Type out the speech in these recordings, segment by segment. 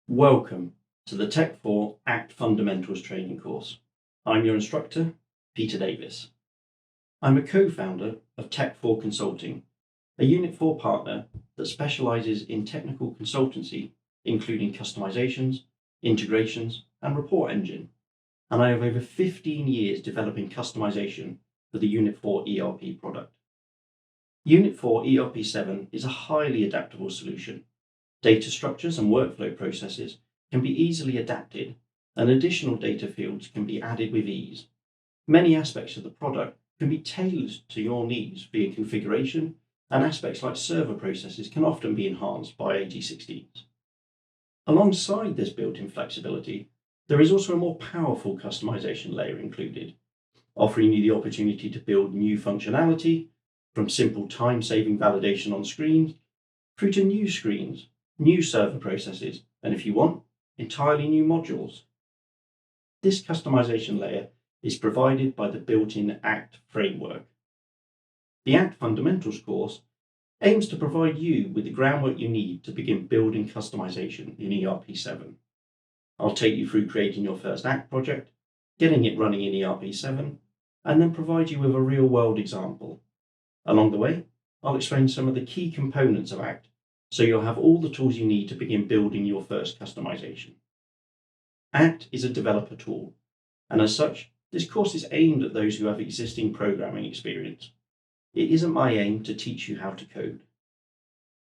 Welcome to the Tech4 ACT Fundamentals training course. I'm your instructor, Peter Davis. I'm a co-founder of Tech4 Consulting, a Unit4 partner that specializes in technical consultancy, including customizations, integrations, and report engine. And I have over 15 years developing customization for the Unit4 ERP product. Unit4 ERP7 is a highly adaptable solution. Data structures and workflow processes can be easily adapted, and additional data fields can be added with ease. Many aspects of the product can be tailored to your needs via configuration, and aspects like server processes can often be enhanced by AG16s. Alongside this built-in flexibility, there is also a more powerful customization layer included, offering you the opportunity to build new functionality, from simple time-saving validation on screens through to new screens, new server processes, and if you want, entirely new modules. This customization layer is provided by the built-in ACT framework. The ACT Fundamentals course aims to provide you with the groundwork you need to begin building customization in ERP7. I'll take you through creating your first ACT project, getting it running in ERP7, and then provide you with a real-world example. Along the way, I'll explain some of the key components of ACT, so you'll have all the tools you need to begin building your first customization. ACT is a developer tool, and as such, this course is aimed at those who have existing programming experience. It isn't my aim to teach you how to code.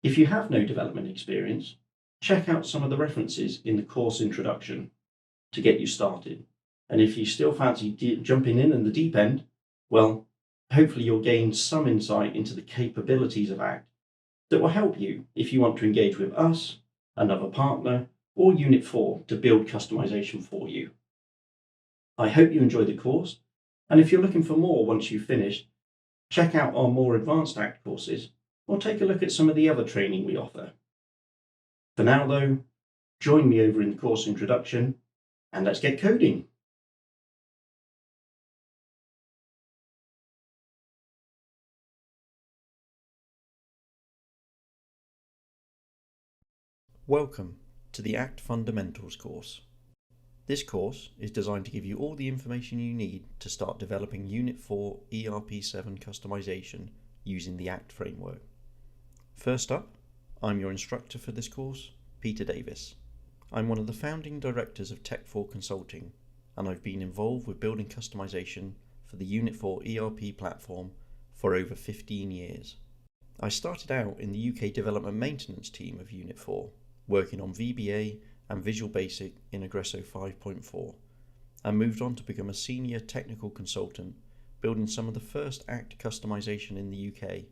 If you have no development experience, check out some of the references in the course introduction to get you started. And if you still fancy jumping in the deep end, well, hopefully you'll gain some insight into the capabilities of ACT that will help you if you want to engage with us, another partner, or Unit4 to build customization for you. I hope you enjoy the course, and if you're looking for more once you've finished, check out our more advanced ACT courses, or take a look at some of the other training we offer. For now though, join me over in the course introduction, and let's get coding. Welcome to the ACT Fundamentals course. This course is designed to give you all the information you need to start developing Unit4 ERP7 customization using the ACT framework. First up, I'm your instructor for this course, Peter Davis. I'm one of the founding directors of Tech4 Consulting, and I've been involved with building customization for the Unit4 ERP platform for over 15 years. I started out in the UK development maintenance team of Unit4, working on VBA and Visual Basic in Agresso 5.4, and moved on to become a senior technical consultant, building some of the first ACT customization in the UK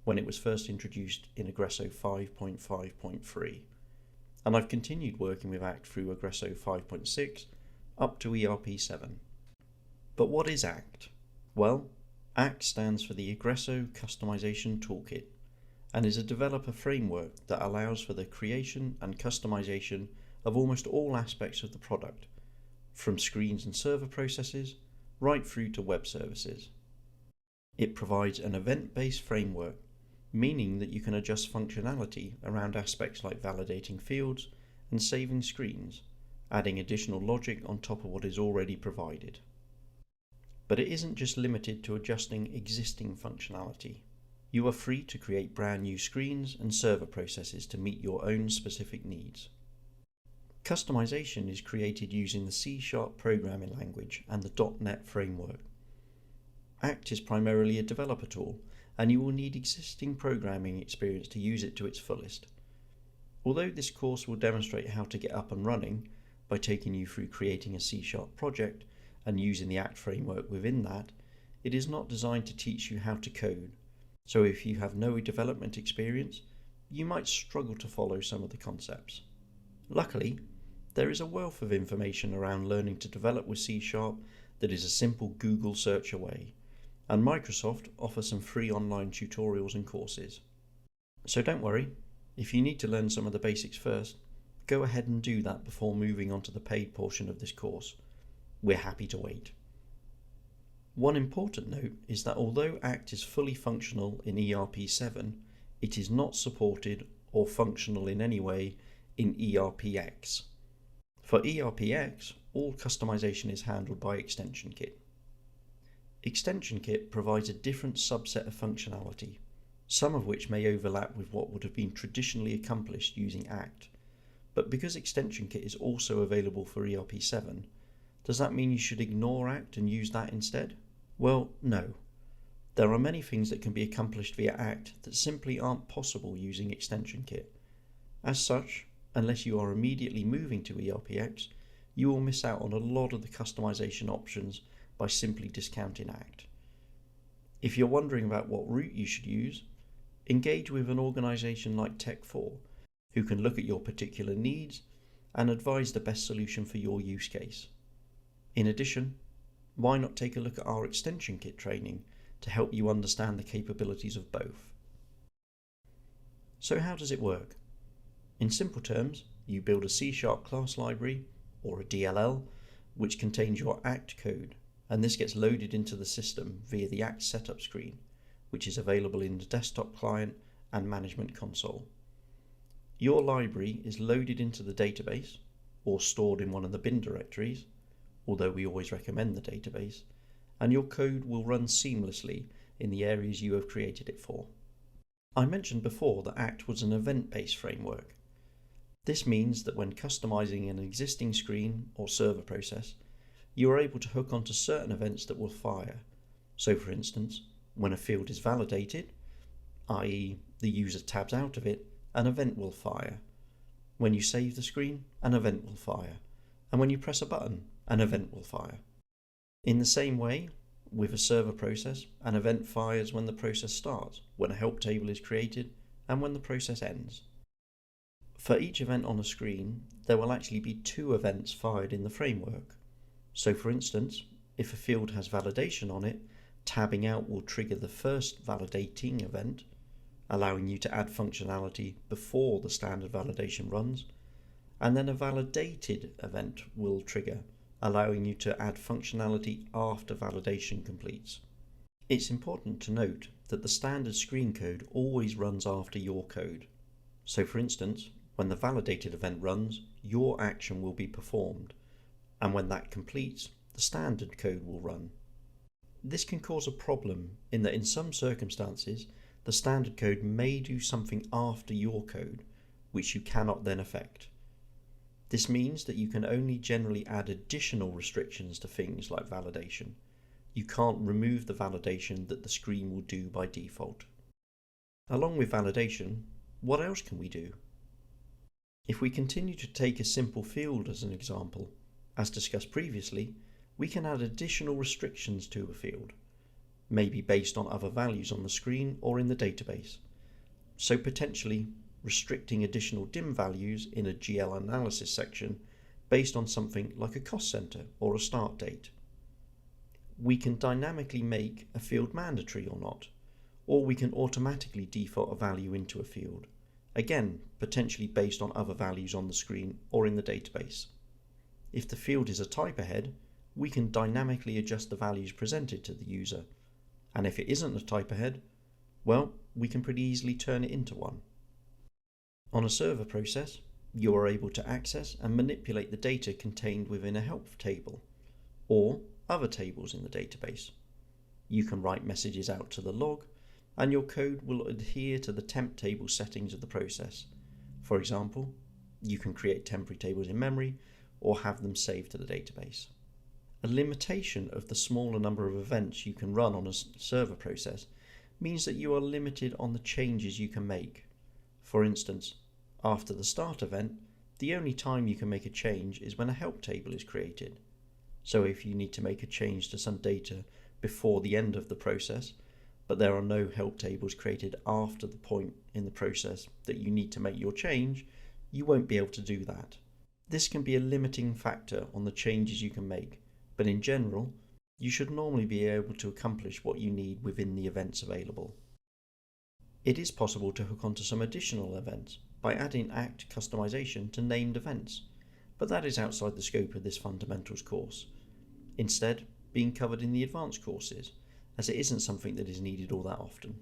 when it was first introduced in Agresso 5.5.3. And I've continued working with ACT through Agresso 5.6 up to ERP7. But what is ACT? Well, ACT stands for the Agresso Customisation Toolkit, and is a developer framework that allows for the creation and customization of almost all aspects of the product, from screens and server processes right through to web services. It provides an event-based framework, meaning that you can adjust functionality around aspects like validating fields and saving screens, adding additional logic on top of what is already provided. But it isn't just limited to adjusting existing functionality. You are free to create brand new screens and server processes to meet your own specific needs. Customization is created using the C# programming language and the .NET framework. ACT is primarily a developer tool, and you will need existing programming experience to use it to its fullest. Although this course will demonstrate how to get up and running by taking you through creating a C# project and using the ACT framework within that, it is not designed to teach you how to code. So if you have no development experience, you might struggle to follow some of the concepts. Luckily, there is a wealth of information around learning to develop with C# that is a simple Google search away, and Microsoft offers some free online tutorials and courses. So don't worry, if you need to learn some of the basics first, go ahead and do that before moving on to the paid portion of this course. We're happy to wait. One important note is that although ACT is fully functional in ERP7, it is not supported or functional in any way in ERPX. For ERPX, all customization is handled by Extension Kit. Extension Kit provides a different subset of functionality, some of which may overlap with what would have been traditionally accomplished using ACT. But because Extension Kit is also available for ERP7, does that mean you should ignore ACT and use that instead? Well, no. There are many things that can be accomplished via ACT that simply aren't possible using Extension Kit. As such, unless you are immediately moving to ERPX, you will miss out on a lot of the customization options by simply discounting ACT. If you're wondering about what route you should use, engage with an organization like Tech4, who can look at your particular needs and advise the best solution for your use case. In addition, why not take a look at our Extension Kit training to help you understand the capabilities of both? So how does it work? In simple terms, you build a C# class library, or a DLL, which contains your ACT code, and this gets loaded into the system via the ACT setup screen, which is available in the desktop client and management console. Your library is loaded into the database, or stored in one of the bin directories, although we always recommend the database, and your code will run seamlessly in the areas you have created it for. I mentioned before that ACT was an event-based framework. This means that when customizing an existing screen or server process, you are able to hook onto certain events that will fire. So for instance, when a field is validated, i.e. the user tabs out of it, an event will fire. When you save the screen, an event will fire. And when you press a button, an event will fire. In the same way, with a server process, an event fires when the process starts, when a help table is created, and when the process ends. For each event on a screen, there will actually be 2 events fired in the framework. So for instance, if a field has validation on it, tabbing out will trigger the first validating event, allowing you to add functionality before the standard validation runs, and then a validated event will trigger, allowing you to add functionality after validation completes. It's important to note that the standard screen code always runs after your code. So for instance, when the validated event runs, your action will be performed, and when that completes, the standard code will run. This can cause a problem in that in some circumstances, the standard code may do something after your code, which you cannot then affect. This means that you can only generally add additional restrictions to things like validation. You can't remove the validation that the screen will do by default. Along with validation, what else can we do? If we continue to take a simple field as an example, as discussed previously, we can add additional restrictions to a field, maybe based on other values on the screen or in the database. So potentially restricting additional dim values in a GL analysis section based on something like a cost center or a start date. We can dynamically make a field mandatory or not, or we can automatically default a value into a field, again potentially based on other values on the screen or in the database. If the field is a type ahead, we can dynamically adjust the values presented to the user, and if it isn't a type ahead, well, we can pretty easily turn it into one. On a server process, you are able to access and manipulate the data contained within a help table, or other tables in the database. You can write messages out to the log, and your code will adhere to the temp table settings of the process. For example, you can create temporary tables in memory, or have them saved to the database. A limitation of the smaller number of events you can run on a server process means that you are limited on the changes you can make. For instance, after the start event, the only time you can make a change is when a help table is created. So if you need to make a change to some data before the end of the process, but there are no help tables created after the point in the process that you need to make your change, you won't be able to do that. This can be a limiting factor on the changes you can make, but in general, you should normally be able to accomplish what you need within the events available. It is possible to hook onto some additional events by adding ACT customization to named events, but that is outside the scope of this fundamentals course, instead being covered in the advanced courses, as it isn't something that is needed all that often.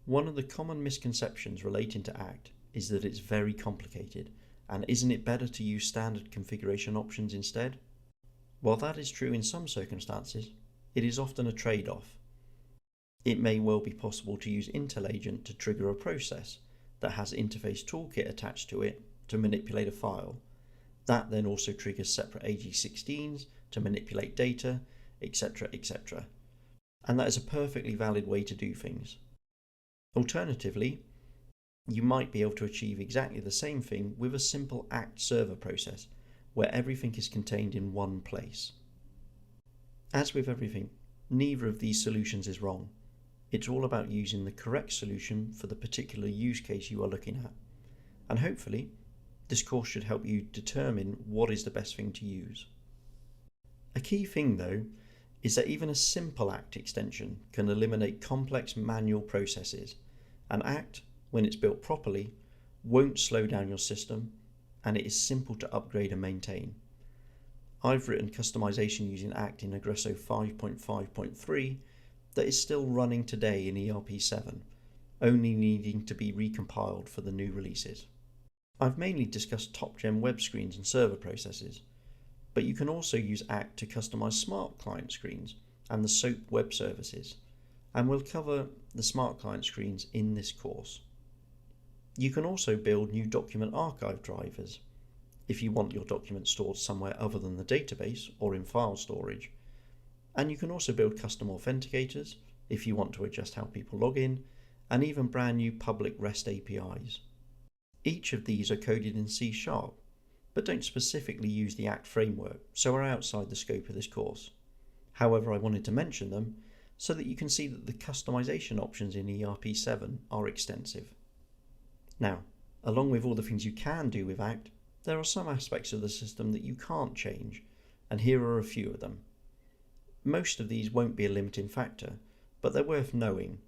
One of the common misconceptions relating to ACT is that it's very complicated, and isn't it better to use standard configuration options instead? While that is true in some circumstances, it is often a trade-off. It may well be possible to use IntelliAgent to trigger a process that has Interface Toolkit attached to it to manipulate a file. That then also triggers separate AG16s to manipulate data, etc., etc. And that is a perfectly valid way to do things. Alternatively, you might be able to achieve exactly the same thing with a simple Act server process, where everything is contained in one place. As with everything, neither of these solutions is wrong. It's all about using the correct solution for the particular use case you are looking at. And hopefully, this course should help you determine what is the best thing to use. A key thing though, is that even a simple Act extension can eliminate complex manual processes, and Act, when it's built properly, won't slow down your system, and it is simple to upgrade and maintain. I've written customization using Act in Agresso 5.5.3 that is still running today in ERP7, only needing to be recompiled for the new releases. I've mainly discussed TopGen web screens and server processes, but you can also use Act to customize smart client screens and the SOAP web services, and we'll cover the smart client screens in this course. You can also build new document archive drivers if you want your documents stored somewhere other than the database or in file storage. And you can also build custom authenticators if you want to adjust how people log in, and even brand new public REST APIs. Each of these are coded in C#, but don't specifically use the Act framework, so are outside the scope of this course. However, I wanted to mention them so that you can see that the customization options in ERP7 are extensive. Now, along with all the things you can do with Act, there are some aspects of the system that you can't change, and here are a few of them. Most of these won't be a limiting factor, but they're worth knowing,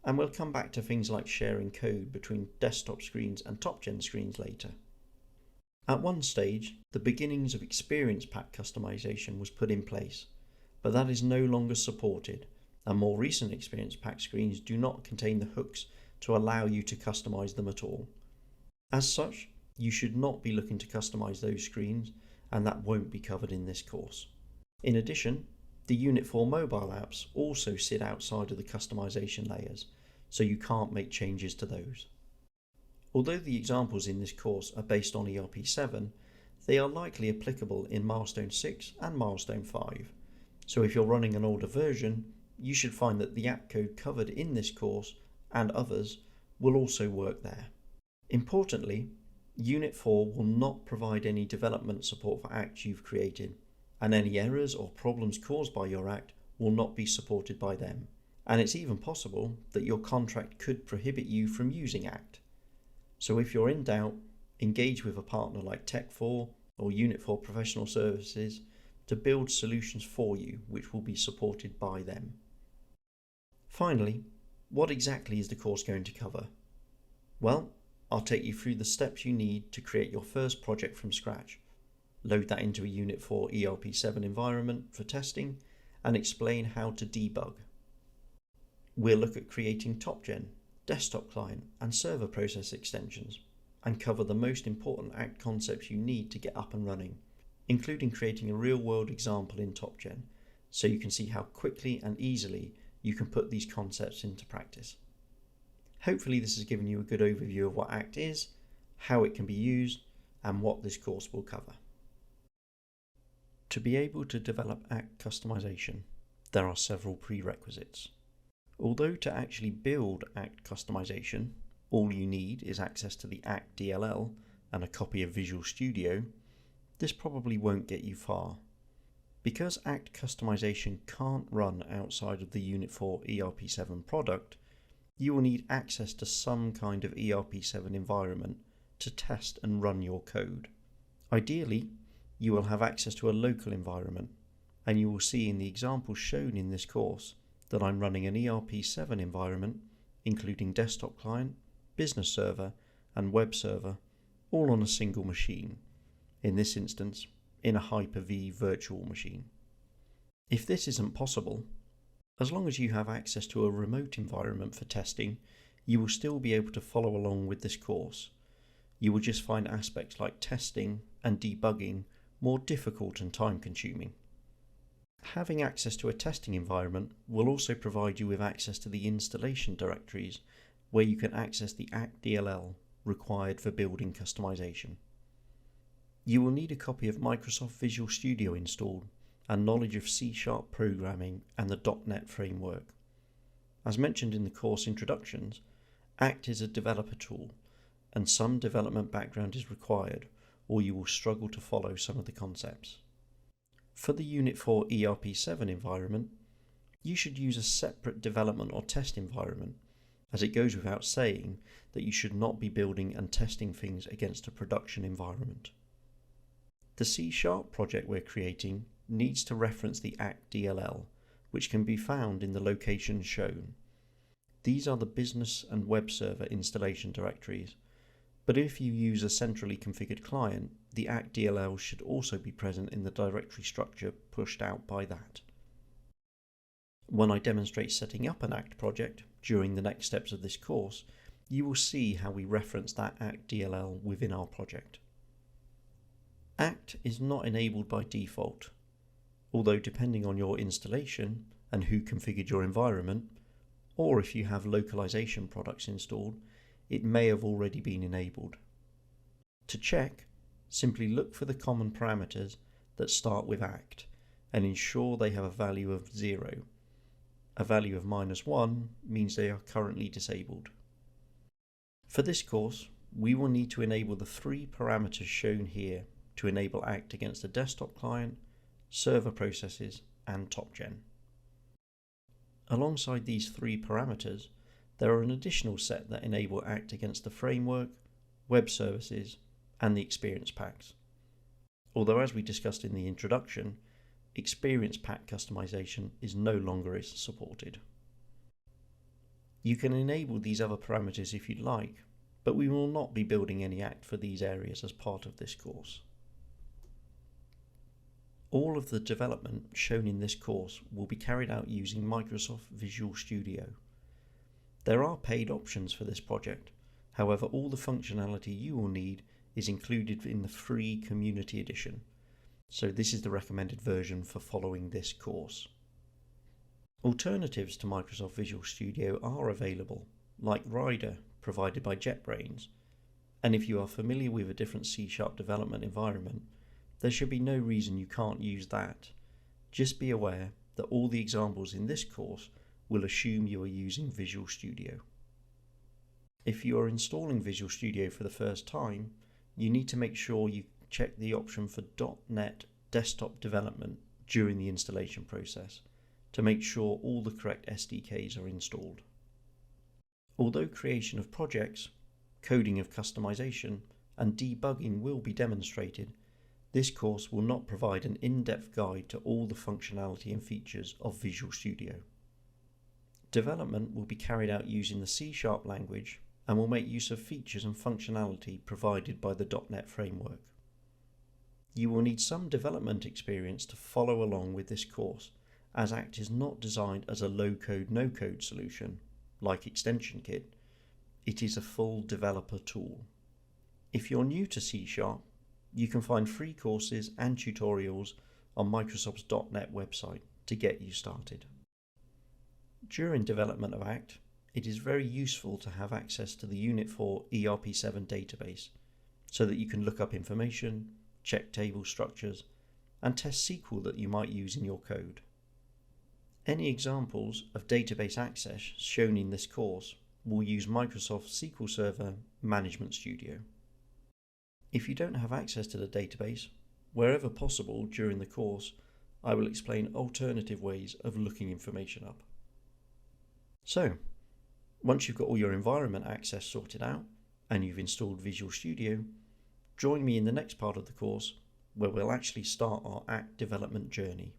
and we'll come back to things like sharing code between desktop screens and TopGen screens later. At one stage, the beginnings of experience pack customization was put in place, but that is no longer supported, and more recent experience pack screens do not contain the hooks to allow you to customize them at all. As such, you should not be looking to customize those screens, and that won't be covered in this course. In addition, the Unit4 mobile apps also sit outside of the customization layers, so you can't make changes to those. Although the examples in this course are based on ERP7, they are likely applicable in Milestone 6 and Milestone 5, so if you're running an older version, you should find that the app code covered in this course and others will also work there. Importantly, Unit4 will not provide any development support for Act you've created, and any errors or problems caused by your Act will not be supported by them. And it's even possible that your contract could prohibit you from using Act. So if you're in doubt, engage with a partner like Tech4 or Unit4 Professional Services to build solutions for you which will be supported by them. Finally, what exactly is the course going to cover? Well, I'll take you through the steps you need to create your first project from scratch, load that into a Unit4 ERP7 environment for testing, and explain how to debug. We'll look at creating TopGen, Desktop Client, and Server Process extensions, and cover the most important Act concepts you need to get up and running, including creating a real-world example in TopGen, so you can see how quickly and easily you can put these concepts into practice. Hopefully this has given you a good overview of what Act is, how it can be used, and what this course will cover. To be able to develop Act customization, there are several prerequisites. Although to actually build Act customization, all you need is access to the Act DLL and a copy of Visual Studio, this probably won't get you far. Because Act customization can't run outside of the Unit4 ERP7 product, you will need access to some kind of ERP7 environment to test and run your code. Ideally, you will have access to a local environment, and you will see in the examples shown in this course that I'm running an ERP7 environment, including Desktop Client, Business Server, and Web Server, all on a single machine, in this instance, in a Hyper-V virtual machine. If this isn't possible, as long as you have access to a remote environment for testing, you will still be able to follow along with this course, you will just find aspects like testing and debugging more difficult and time-consuming. Having access to a testing environment will also provide you with access to the installation directories where you can access the Act DLL required for building customization. You will need a copy of Microsoft Visual Studio installed and knowledge of C# programming and the .NET framework. As mentioned in the course introductions, Act is a developer tool and some development background is required, or you will struggle to follow some of the concepts. For the Unit4 ERP7 environment, you should use a separate development or test environment, as it goes without saying that you should not be building and testing things against a production environment. The C# project we're creating needs to reference the Act DLL, which can be found in the location shown. These are the business and web server installation directories, but if you use a centrally configured client, the Act DLL should also be present in the directory structure pushed out by that. When I demonstrate setting up an Act project during the next steps of this course, you will see how we reference that Act DLL within our project. Act is not enabled by default, although depending on your installation and who configured your environment, or if you have localization products installed, it may have already been enabled. To check, simply look for the common parameters that start with Act and ensure they have a value of 0. A value of -1 means they are currently disabled. For this course, we will need to enable the 3 parameters shown here to enable Act against the desktop client, server processes, and TopGen. Alongside these 3 parameters, there are an additional set that enable Act against the framework, web services, and the experience packs. Although, as we discussed in the introduction, experience pack customization is no longer supported. You can enable these other parameters if you'd like, but we will not be building any Act for these areas as part of this course. All of the development shown in this course will be carried out using Microsoft Visual Studio. There are paid options for this project, however all the functionality you will need is included in the free Community Edition, so this is the recommended version for following this course. Alternatives to Microsoft Visual Studio are available, like Rider provided by JetBrains, and if you are familiar with a different C# development environment, there should be no reason you can't use that. Just be aware that all the examples in this course will assume you are using Visual Studio. If you are installing Visual Studio for the first time, you need to make sure you check the option for .NET desktop development during the installation process to make sure all the correct SDKs are installed. Although creation of projects, coding of customization, and debugging will be demonstrated, this course will not provide an in-depth guide to all the functionality and features of Visual Studio. Development will be carried out using the C# language and will make use of features and functionality provided by the .NET framework. You will need some development experience to follow along with this course, as Act is not designed as a low-code, no-code solution, like Extension Kit. It is a full developer tool. If you're new to C#, you can find free courses and tutorials on Microsoft's .NET website to get you started. During development of Act, it is very useful to have access to the Unit4 ERP7 database so that you can look up information, check table structures, and test SQL that you might use in your code. Any examples of database access shown in this course will use Microsoft SQL Server Management Studio. If you don't have access to the database, wherever possible during the course, I will explain alternative ways of looking information up. So, once you've got all your environment access sorted out and you've installed Visual Studio, join me in the next part of the course where we'll actually start our Act development journey.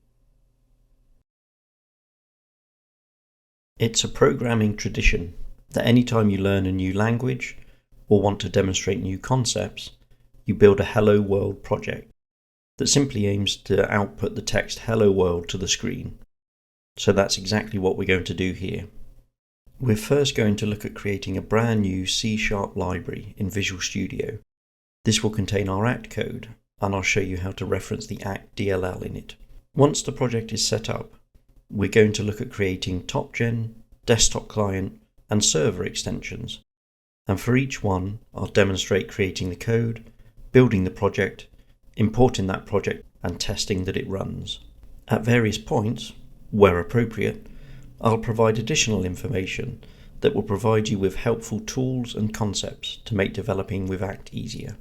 It's a programming tradition that anytime you learn a new language or want to demonstrate new concepts, you build a Hello World project that simply aims to output the text Hello World to the screen. So that's exactly what we're going to do here. We're first going to look at creating a brand new C# library in Visual Studio This will contain our Act code, and I'll show you how to reference the Act DLL in it. Once the project is set up, we're going to look at creating TopGen, Desktop Client, and Server extensions. And for each one, I'll demonstrate creating the code, building the project, importing that project, and testing that it runs. At various points, where appropriate, I'll provide additional information that will provide you with helpful tools and concepts to make developing with Act easier.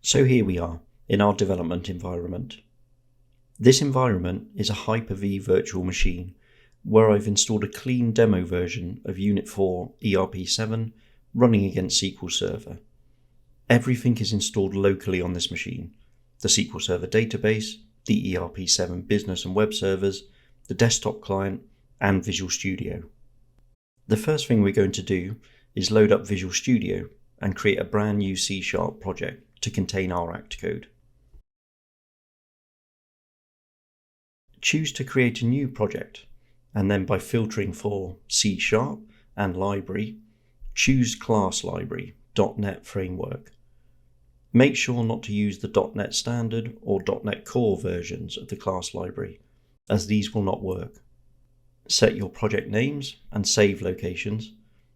So here we are in our development environment. This environment is a Hyper-V virtual machine where I've installed a clean demo version of Unit4 ERP7 running against SQL Server. Everything is installed locally on this machine: the SQL Server database, the ERP7 business and web servers, the desktop client, and Visual Studio. The first thing we're going to do is load up Visual Studio and create a brand new C# project to contain our Act code. Choose to create a new project, and then by filtering for C# and library, choose class library, .NET Framework. Make sure not to use the .NET Standard or .NET Core versions of the class library, as these will not work. Set your project names and save locations,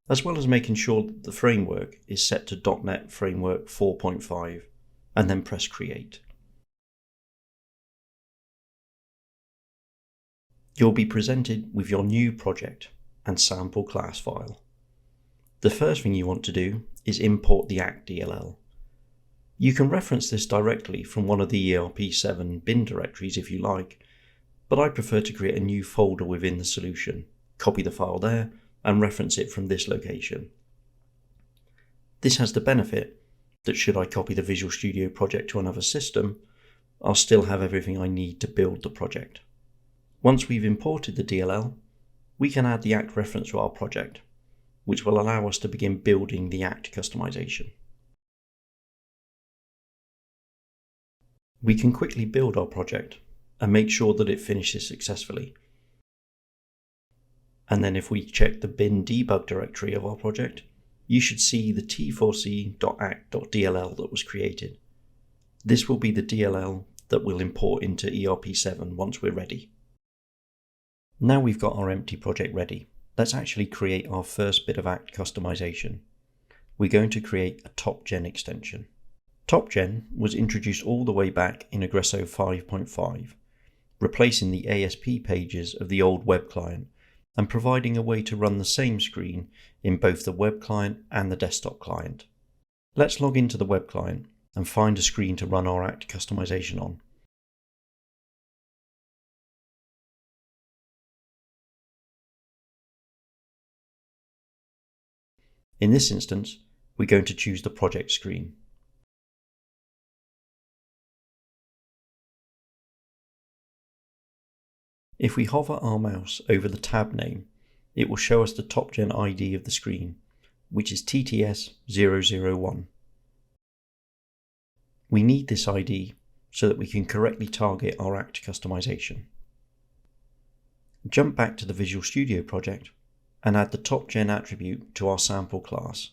as well as making sure that the framework is set to .NET Framework 4.5, and then press Create. You'll be presented with your new project and sample class file. The first thing you want to do is import the Act DLL. You can reference this directly from one of the ERP7 bin directories if you like, but I prefer to create a new folder within the solution, copy the file there, and reference it from this location. This has the benefit that should I copy the Visual Studio project to another system, I'll still have everything I need to build the project. Once we've imported the DLL, we can add the Act reference to our project, which will allow us to begin building the Act customization. We can quickly build our project and make sure that it finishes successfully. And then if we check the bin debug directory of our project, you should see the t4c.act.dll that was created. This will be the DLL that we'll import into ERP7 once we're ready. Now we've got our empty project ready, let's actually create our first bit of Act customization. We're going to create a TopGen extension. TopGen was introduced all the way back in Agresso 5.5, replacing the ASP pages of the old web client and providing a way to run the same screen in both the web client and the desktop client. Let's log into the web client and find a screen to run our Act customization on. In this instance, we're going to choose the project screen. If we hover our mouse over the tab name, it will show us the TopGen ID of the screen, which is TTS001. We need this ID so that we can correctly target our Act customization. Jump back to the Visual Studio project and add the TopGen attribute to our sample class.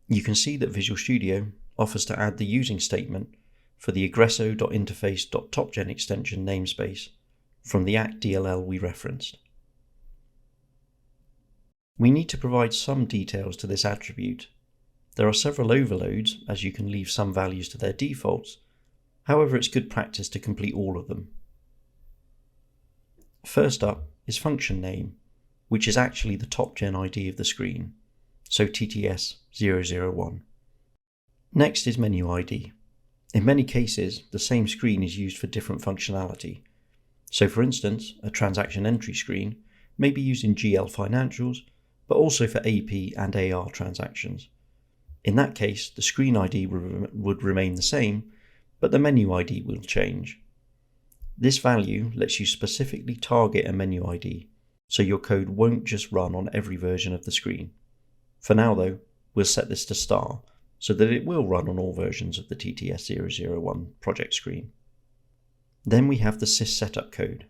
You can see that Visual Studio offers to add the using statement for the Agresso.interface.topgen extension namespace from the Act DLL we referenced. We need to provide some details to this attribute. There are several overloads, as you can leave some values to their defaults. However, it's good practice to complete all of them. First up is function name, which is actually the TopGen ID of the screen, so TTS001. Next is menu ID. In many cases, the same screen is used for different functionality. So for instance, a transaction entry screen may be used in GL financials, but also for AP and AR transactions. In that case, the screen ID would remain the same, but the menu ID will change. This value lets you specifically target a menu ID, so your code won't just run on every version of the screen. For now though, we'll set this to star, so that it will run on all versions of the TTS001 project screen. Then we have the syssetup code.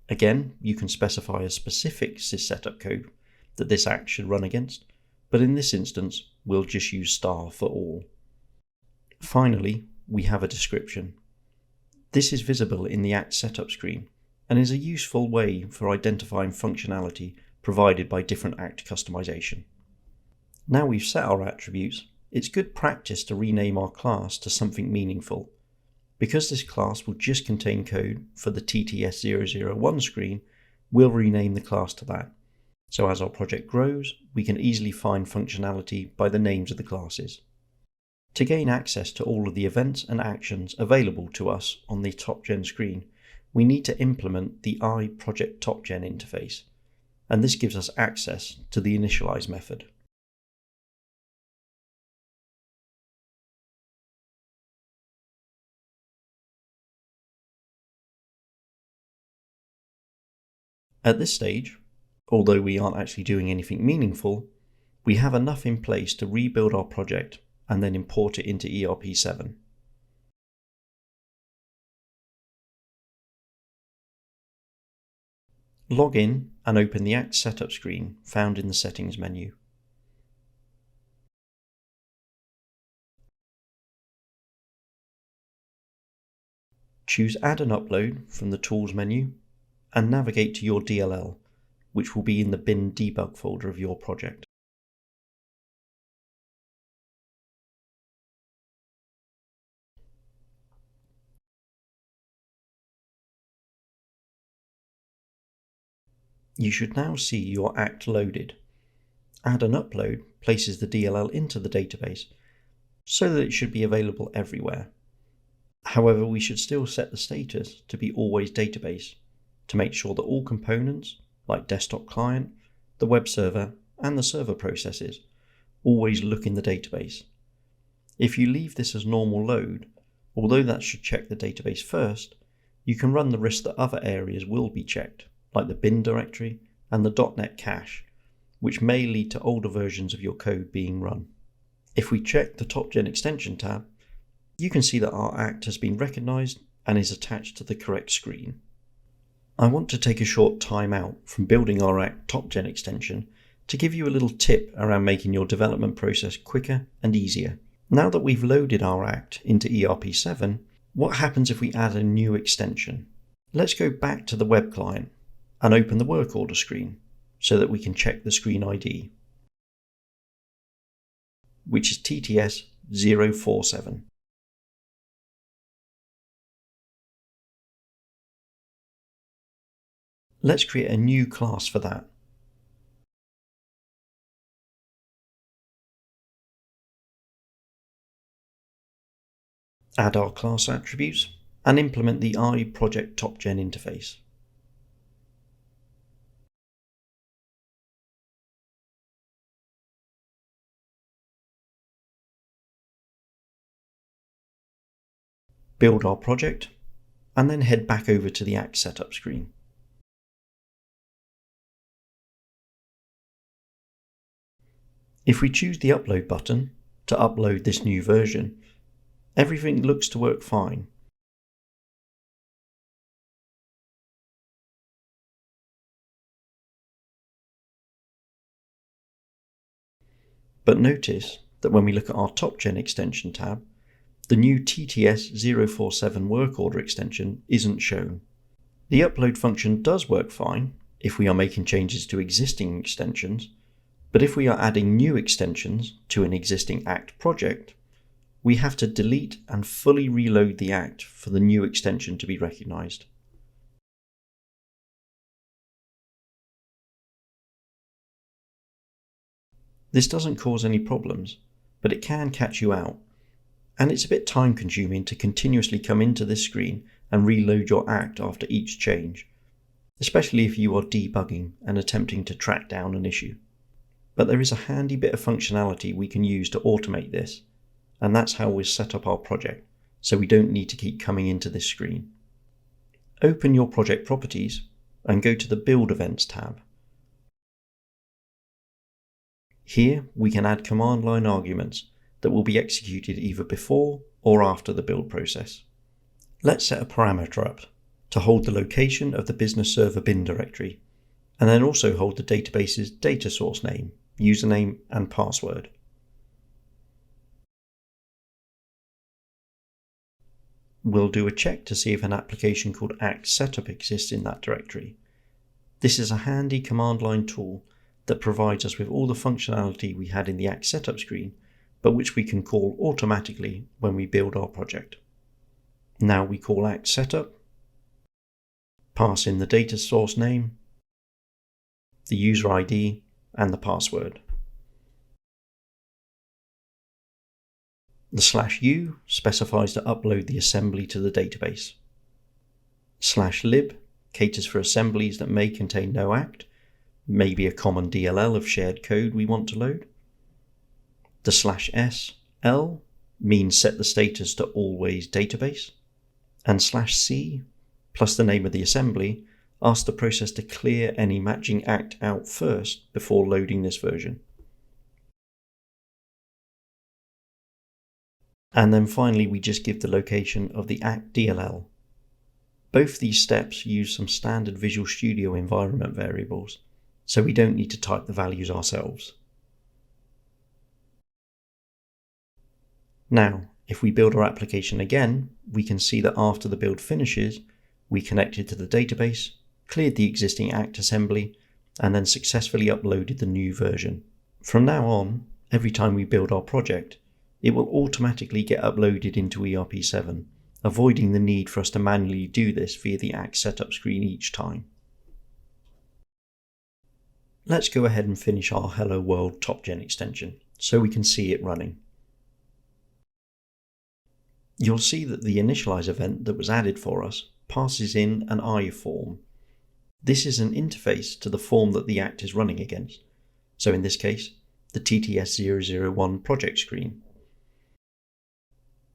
Again, you can specify a specific syssetup code that this Act should run against, but in this instance, we'll just use star for all. Finally, we have a description. This is visible in the Act setup screen and is a useful way for identifying functionality provided by different Act customization. Now we've set our attributes, it's good practice to rename our class to something meaningful. Because this class will just contain code for the TTS001 screen, we'll rename the class to that. So as our project grows, we can easily find functionality by the names of the classes. To gain access to all of the events and actions available to us on the TopGen screen, we need to implement the IProject TopGen interface, and this gives us access to the initialize method. At this stage, although we aren't actually doing anything meaningful, we have enough in place to rebuild our project and then import it into ERP7. Log in and open the Act Setup screen found in the Settings menu. Choose Add and Upload from the Tools menu and navigate to your DLL, which will be in the bin debug folder of your project. You should now see your Act loaded. Add and Upload places the DLL into the database so that it should be available everywhere. However, we should still set the status to be always database to make sure that all components, like Desktop Client, the web server, and the server processes, always look in the database. If you leave this as normal load, although that should check the database first, you can run the risk that other areas will be checked, like the bin directory and the .NET cache, which may lead to older versions of your code being run. If we check the TopGen extension tab, you can see that our Act has been recognized and is attached to the correct screen. I want to take a short time out from building our Act TopGen extension to give you a little tip around making your development process quicker and easier. Now that we've loaded our Act into ERP7, what happens if we add a new extension? Let's go back to the web client and open the work order screen so that we can check the screen ID, which is TTS047. Let's create a new class for that. Add our class attributes and implement the IProject TopGen interface. Build our project and then head back over to the Act setup screen. If we choose the upload button to upload this new version, everything looks to work fine. But notice that when we look at our TopGen extension tab, the new TTS047 work order extension isn't shown. The upload function does work fine if we are making changes to existing extensions, but if we are adding new extensions to an existing Act project, we have to delete and fully reload the Act for the new extension to be recognized. This doesn't cause any problems, but it can catch you out, and it's a bit time consuming to continuously come into this screen and reload your Act after each change, especially if you are debugging and attempting to track down an issue. But there is a handy bit of functionality we can use to automate this, and that's how we'll set up our project, so we don't need to keep coming into this screen. Open your project properties and go to the Build Events tab. Here we can add command line arguments that will be executed either before or after the build process. Let's set a parameter up to hold the location of the business server bin directory, and then also hold the database's data source name, username, and password. we'll do a check to see if an application called act setup exists in that directory. This is a handy command line tool that provides us with all the functionality we had in the act setup screen, but which we can call automatically when we build our project. Now we call act setup, pass in the data source name, the user ID, and the password. The /u specifies to upload the assembly to the database. /lib caters for assemblies that may contain no act, maybe a common DLL of shared code we want to load. The /sl means set the status to always database. And /c plus the name of the assembly asks the process to clear any matching act out first before loading this version. And then finally we just give the location of the act DLL. Both these steps use some standard Visual Studio environment variables, so we don't need to type the values ourselves. Now, if we build our application again, we can see that after the build finishes, we connected to the database, cleared the existing act assembly, and then successfully uploaded the new version. From now on, every time we build our project, it will automatically get uploaded into ERP7, avoiding the need for us to manually do this via the act setup screen each time. Let's go ahead and finish our Hello World TopGen extension so we can see it running. You'll see that the initialize event that was added for us passes in an I form. This is an interface to the form that the act is running against, so in this case, the TTS001 project screen.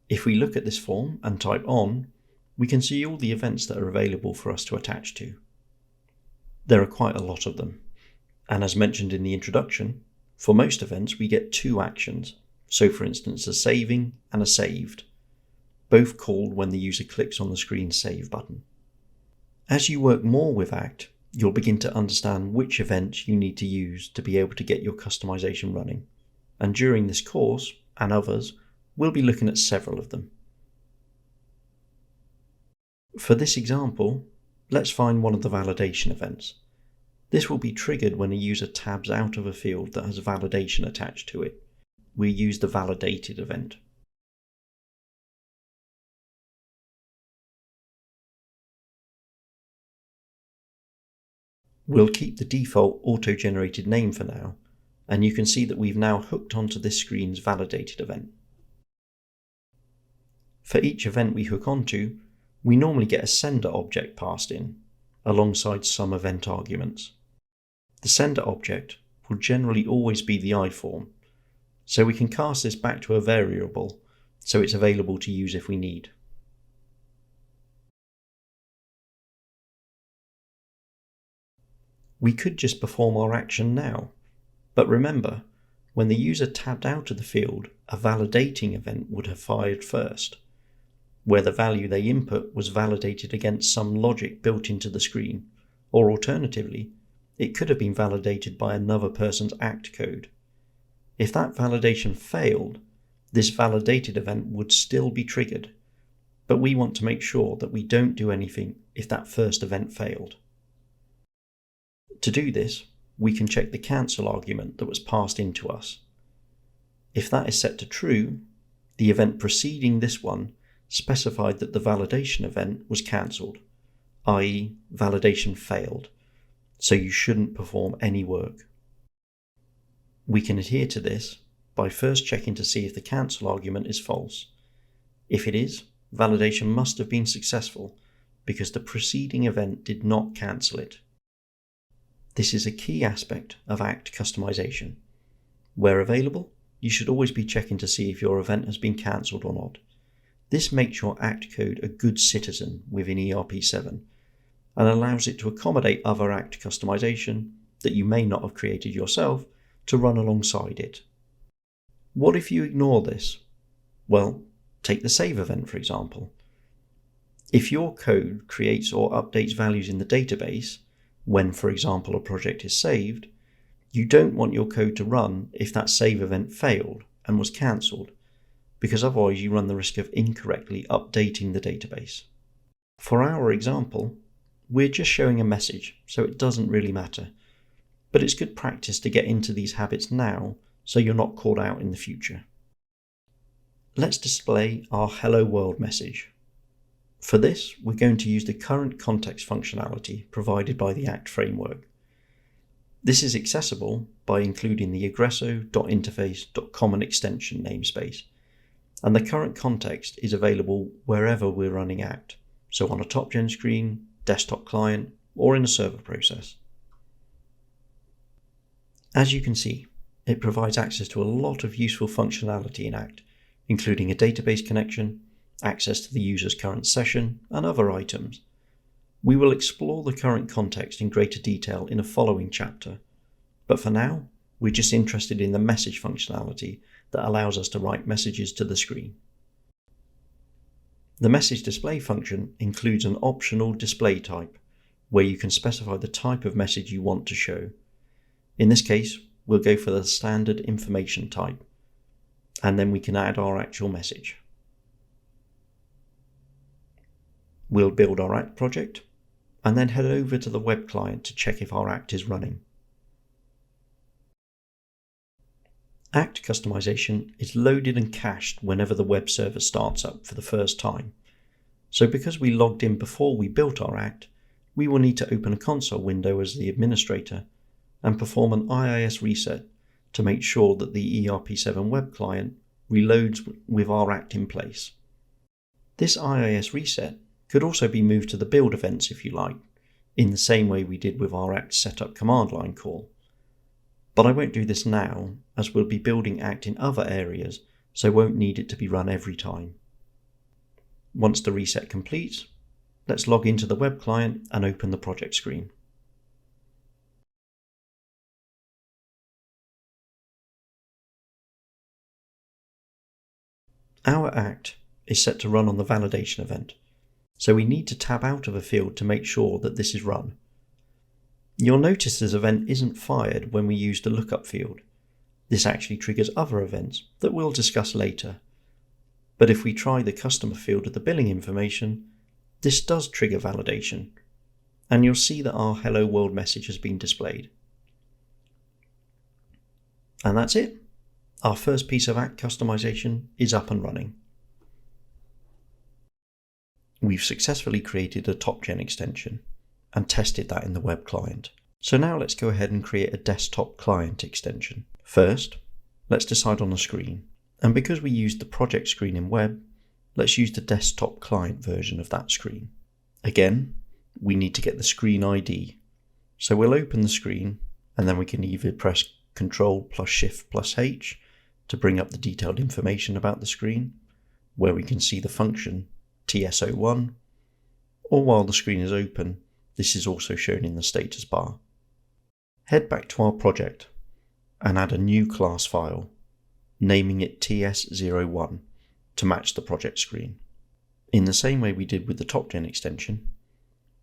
If we look at this form and type on, we can see all the events that are available for us to attach to. There are quite a lot of them, and as mentioned in the introduction, for most events we get two actions, so for instance a saving and a saved, both called when the user clicks on the screen Save button. As you work more with Act, you'll begin to understand which events you need to use to be able to get your customization running, and during this course, and others, we'll be looking at several of them. For this example, let's find one of the validation events. This will be triggered when a user tabs out of a field that has validation attached to it. We use the validated event. We'll keep the default auto-generated name for now, and you can see that we've now hooked onto this screen's validated event. For each event we hook onto, we normally get a sender object passed in, alongside some event arguments. The sender object will generally always be the iForm, so we can cast this back to a variable so it's available to use if we need. We could just perform our action now, but remember, when the user tabbed out of the field, a validating event would have fired first, where the value they input was validated against some logic built into the screen, or alternatively, it could have been validated by another person's act code. If that validation failed, this validated event would still be triggered, but we want to make sure that we don't do anything if that first event failed. To do this, we can check the cancel argument that was passed into us. If that is set to true, the event preceding this one specified that the validation event was cancelled, i.e. validation failed, so you shouldn't perform any work. We can adhere to this by first checking to see if the cancel argument is false. If it is, validation must have been successful because the preceding event did not cancel it. This is a key aspect of Act customization. Where available, you should always be checking to see if your event has been cancelled or not. This makes your Act code a good citizen within ERP7 and allows it to accommodate other Act customization that you may not have created yourself to run alongside it. What if you ignore this? Well, take the save event for example. If your code creates or updates values in the database, when, for example, a project is saved, you don't want your code to run if that save event failed and was cancelled, because otherwise you run the risk of incorrectly updating the database. For our example, we're just showing a message, so it doesn't really matter. But it's good practice to get into these habits now so you're not caught out in the future. Let's display our Hello World message. For this, we're going to use the CurrentContext functionality provided by the Act framework. This is accessible by including the Agresso.interface.common extension namespace, and the CurrentContext is available wherever we're running Act, so on a TopGen screen, desktop client, or in a server process. As you can see, it provides access to a lot of useful functionality in Act, including a database connection, access to the user's current session, and other items. We will explore the CurrentContext in greater detail in a following chapter, but for now, we're just interested in the message functionality that allows us to write messages to the screen. The message display function includes an optional display type, where you can specify the type of message you want to show. In this case, we'll go for the standard information type, and then we can add our actual message. We'll build our Act project, and then head over to the web client to check if our Act is running. Act customization is loaded and cached whenever the web server starts up for the first time. So because we logged in before we built our Act, we will need to open a console window as the administrator and perform an IIS reset to make sure that the ERP7 web client reloads with our Act in place. This IIS reset could also be moved to the build events if you like, in the same way we did with our Act setup command line call. But I won't do this now, as we'll be building Act in other areas, so won't need it to be run every time. Once the reset completes, let's log into the web client and open the project screen. Our Act is set to run on the validation event, so we need to tab out of a field to make sure that this is run. You'll notice this event isn't fired when we use the lookup field. This actually triggers other events that we'll discuss later. But if we try the customer field of the billing information, this does trigger validation, and you'll see that our Hello World message has been displayed. And that's it. Our first piece of Act customization is up and running. We've successfully created a TopGen extension and tested that in the web client. So now let's go ahead and create a desktop client extension. First, let's decide on a screen. And because we used the project screen in web, let's use the desktop client version of that screen. Again, we need to get the screen ID. So we'll open the screen, and then we can either press Ctrl+Shift+H to bring up the detailed information about the screen, where we can see the function TS01, or while the screen is open, this is also shown in the status bar. Head back to our project and add a new class file, naming it TS01 to match the project screen. In the same way we did with the TopGen extension,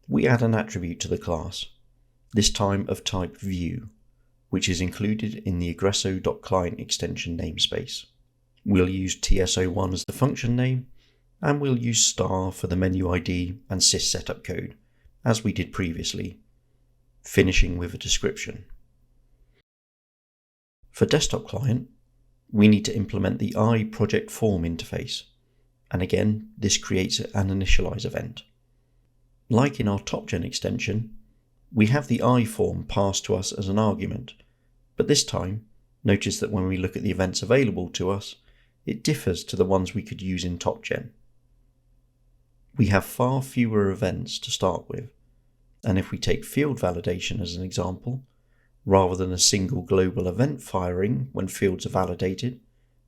we add an attribute to the class, this time of type view, which is included in the Agresso.client extension namespace. We'll use TS01 as the function name, and we'll use star for the menu ID and sys setup code, as we did previously, finishing with a description. For desktop client, we need to implement the iProject form interface, and again, this creates an initialize event. Like in our TopGen extension, we have the iForm passed to us as an argument, but this time, notice that when we look at the events available to us, it differs to the ones we could use in TopGen. We have far fewer events to start with, and if we take field validation as an example, rather than a single global event firing when fields are validated,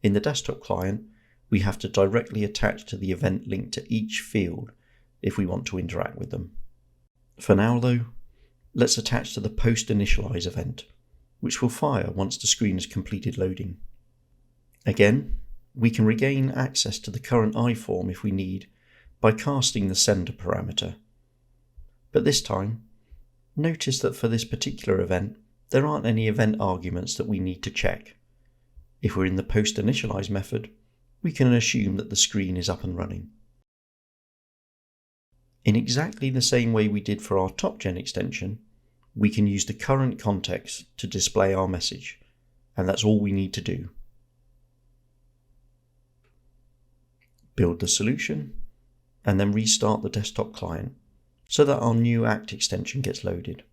in the desktop client, we have to directly attach to the event link to each field if we want to interact with them. For now though, let's attach to the post-initialize event, which will fire once the screen has completed loading. Again, we can regain access to the current iForm if we need by casting the sender parameter. But this time, notice that for this particular event, there aren't any event arguments that we need to check. If we're in the post-initialize method, we can assume that the screen is up and running. In exactly the same way we did for our TopGen extension, we can use the CurrentContext to display our message, and that's all we need to do. Build the solution, and then restart the desktop client so that our new Act extension gets loaded.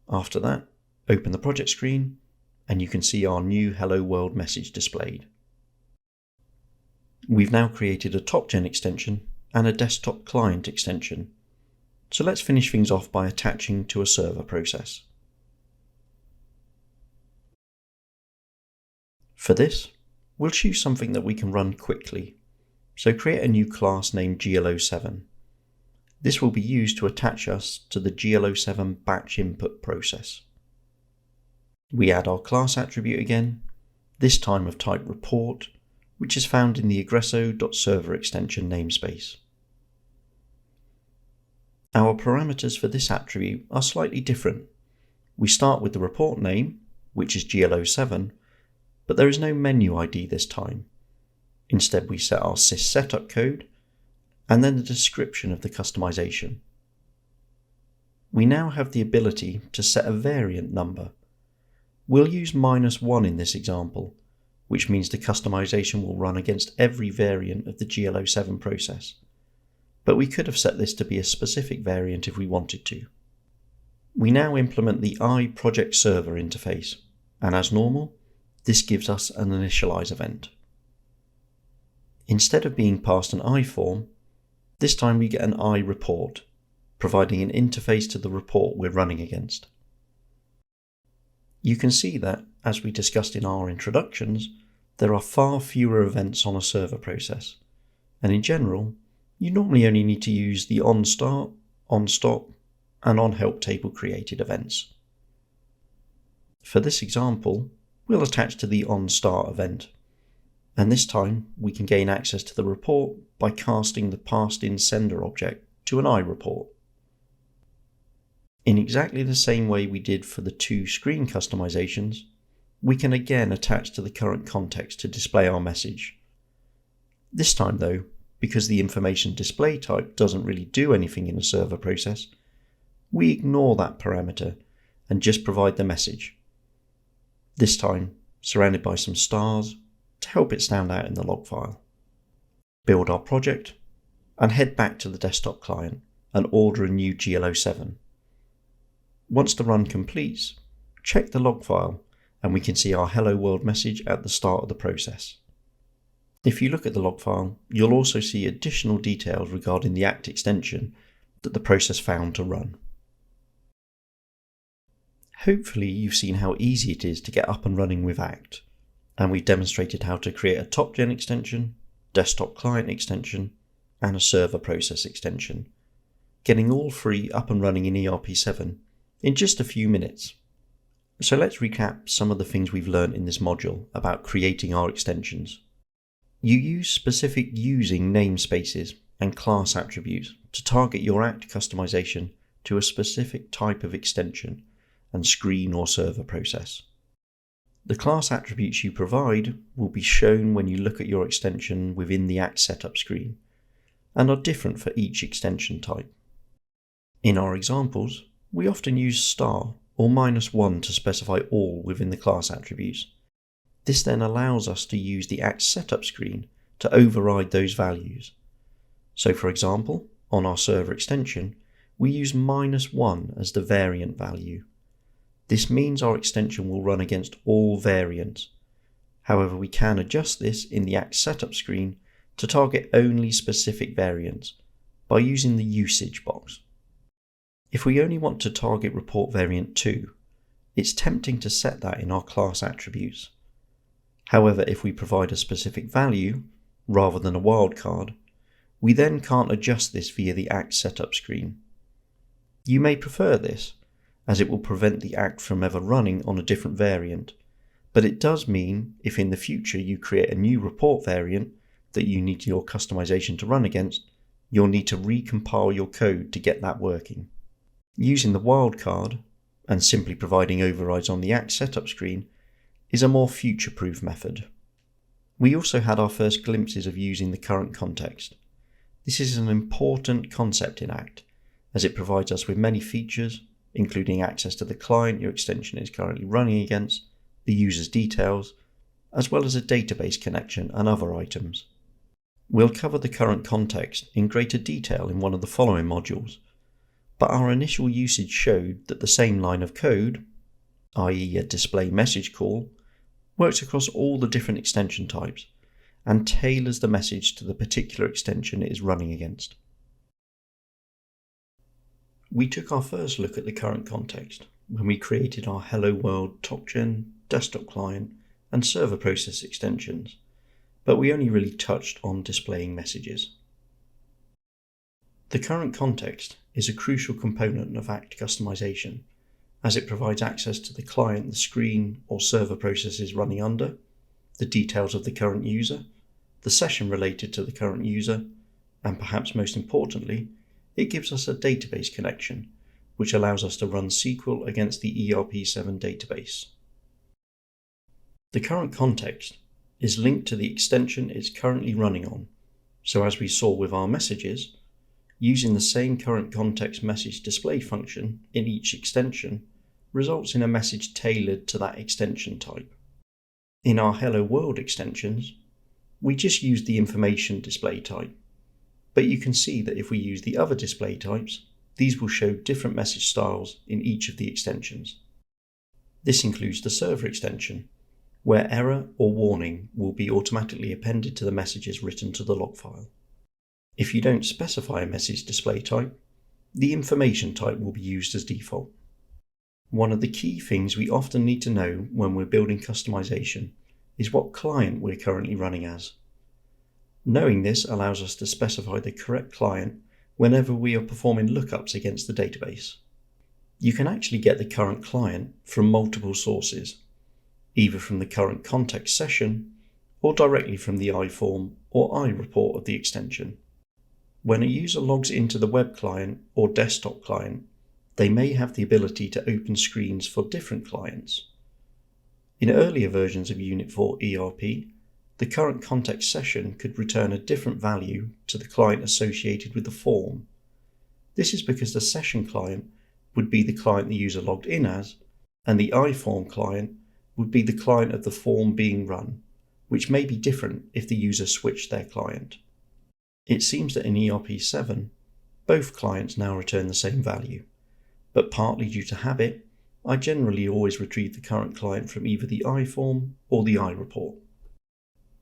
After that, open the project screen, and you can see our new Hello World message displayed. We've now created a TopGen extension and a desktop client extension, so let's finish things off by attaching to a server process. For this, we'll choose something that we can run quickly, so create a new class named GL07. This will be used to attach us to the GL07 batch input process. We add our class attribute again, this time of type report, which is found in the Agresso.server extension namespace. Our parameters for this attribute are slightly different. We start with the report name, which is GL07, but there is no menu ID this time. Instead, we set our sys setup code and then the description of the customization. We now have the ability to set a variant number. We'll use -1 in this example, which means the customization will run against every variant of the GL07 process. But we could have set this to be a specific variant if we wanted to. We now implement the iProject server interface, and as normal, this gives us an initialize event. Instead of being passed an iForm, this time we get an IReport, providing an interface to the report we're running against. You can see that, as we discussed in our introductions, there are far fewer events on a server process, and in general, you normally only need to use the onStart, onStop, and onHelp table created events. For this example, we'll attach to the onStart event, and this time we can gain access to the report by casting the passed-in sender object to an IReport. In exactly the same way we did for the two screen customizations, we can again attach to the CurrentContext to display our message. This time though, because the information display type doesn't really do anything in a server process, we ignore that parameter and just provide the message. This time, surrounded by some stars to help it stand out in the log file. Build our project and head back to the desktop client and order a new GL07. Once the run completes, check the log file and we can see our Hello World message at the start of the process. If you look at the log file, you'll also see additional details regarding the Act extension that the process found to run. Hopefully you've seen how easy it is to get up and running with Act, and we've demonstrated how to create a TopGen extension, desktop client extension, and a server process extension, getting all three up and running in ERP7 in just a few minutes. So let's recap some of the things we've learned in this module about creating our extensions. You use specific using namespaces and class attributes to target your Act customization to a specific type of extension and screen or server process. The class attributes you provide will be shown when you look at your extension within the Act setup screen and are different for each extension type. In our examples, we often use star or -1 to specify all within the class attributes. This then allows us to use the Act setup screen to override those values. So for example, on our server extension, we use -1 as the variant value. This means our extension will run against all variants. However, we can adjust this in the Act setup screen to target only specific variants by using the usage box. If we only want to target report variant 2, it's tempting to set that in our class attributes. However, if we provide a specific value, rather than a wildcard, we then can't adjust this via the Act setup screen. You may prefer this, as it will prevent the Act from ever running on a different variant, but it does mean if in the future you create a new report variant that you need your customization to run against, you'll need to recompile your code to get that working. Using the wildcard, and simply providing overrides on the Act setup screen is a more future-proof method. We also had our first glimpses of using the current context. This is an important concept in Act, as it provides us with many features, including access to the client your extension is currently running against, the user's details, as well as a database connection and other items. We'll cover the current context in greater detail in one of the following modules, but our initial usage showed that the same line of code, i.e. a display message call, works across all the different extension types and tailors the message to the particular extension it is running against. We took our first look at the current context when we created our Hello World TopGen, Desktop Client and Server Process extensions, but we only really touched on displaying messages. The current context is a crucial component of Act customization, as it provides access to the client the screen or server process is running under, the details of the current user, the session related to the current user, and perhaps most importantly, it gives us a database connection, which allows us to run SQL against the ERP7 database. The current context is linked to the extension it's currently running on, so as we saw with our messages, using the same current context message display function in each extension results in a message tailored to that extension type. In our Hello World extensions, we just use the information display type, but you can see that if we use the other display types, these will show different message styles in each of the extensions. This includes the server extension, where error or warning will be automatically appended to the messages written to the log file. If you don't specify a message display type, the information type will be used as default. One of the key things we often need to know when we're building customization is what client we're currently running as. Knowing this allows us to specify the correct client whenever we are performing lookups against the database. You can actually get the current client from multiple sources, either from the current context session or directly from the IForm or IReport of the extension. When a user logs into the web client or desktop client, they may have the ability to open screens for different clients. In earlier versions of Unit4 ERP, the current context session could return a different value to the client associated with the form. This is because the session client would be the client the user logged in as, and the IForm client would be the client of the form being run, which may be different if the user switched their client. It seems that in ERP7, both clients now return the same value, but partly due to habit, I generally always retrieve the current client from either the IForm or the IReport.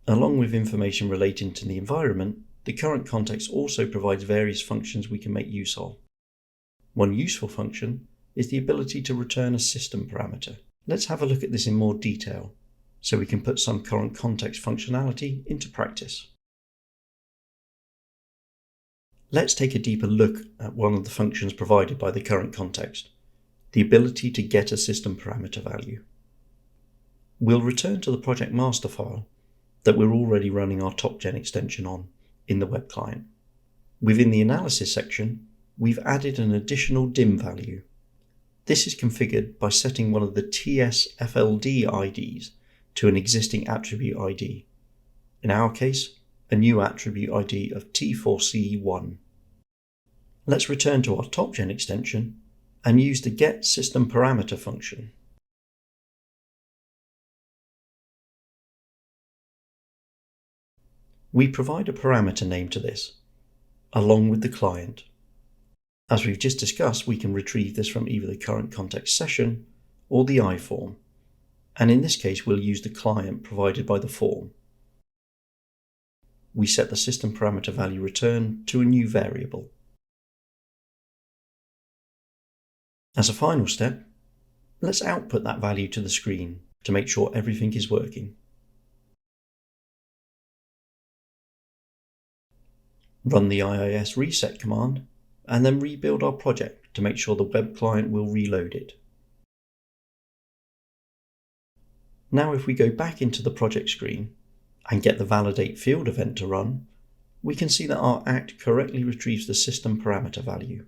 Along with information relating to the environment, the current context also provides various functions we can make use of. One useful function is the ability to return a system parameter. Let's have a look at this in more detail, so we can put some current context functionality into practice. Let's take a deeper look at one of the functions provided by the current context, the ability to get a system parameter value. We'll return to the project master file that we're already running our TopGen extension on in the web client. Within the analysis section, we've added an additional dim value. This is configured by setting one of the TS-FLD IDs to an existing attribute ID. In our case, a new attribute ID of T4C1. Let's return to our TopGen extension and use the getSystemParameter function. We provide a parameter name to this, along with the client. As we've just discussed, we can retrieve this from either the current context session or the IForm, and in this case we'll use the client provided by the form. We set the system parameter value return to a new variable. As a final step, let's output that value to the screen to make sure everything is working. Run the IIS reset command and then rebuild our project to make sure the web client will reload it. Now if we go back into the project screen and get the validate field event to run, we can see that our Act correctly retrieves the system parameter value.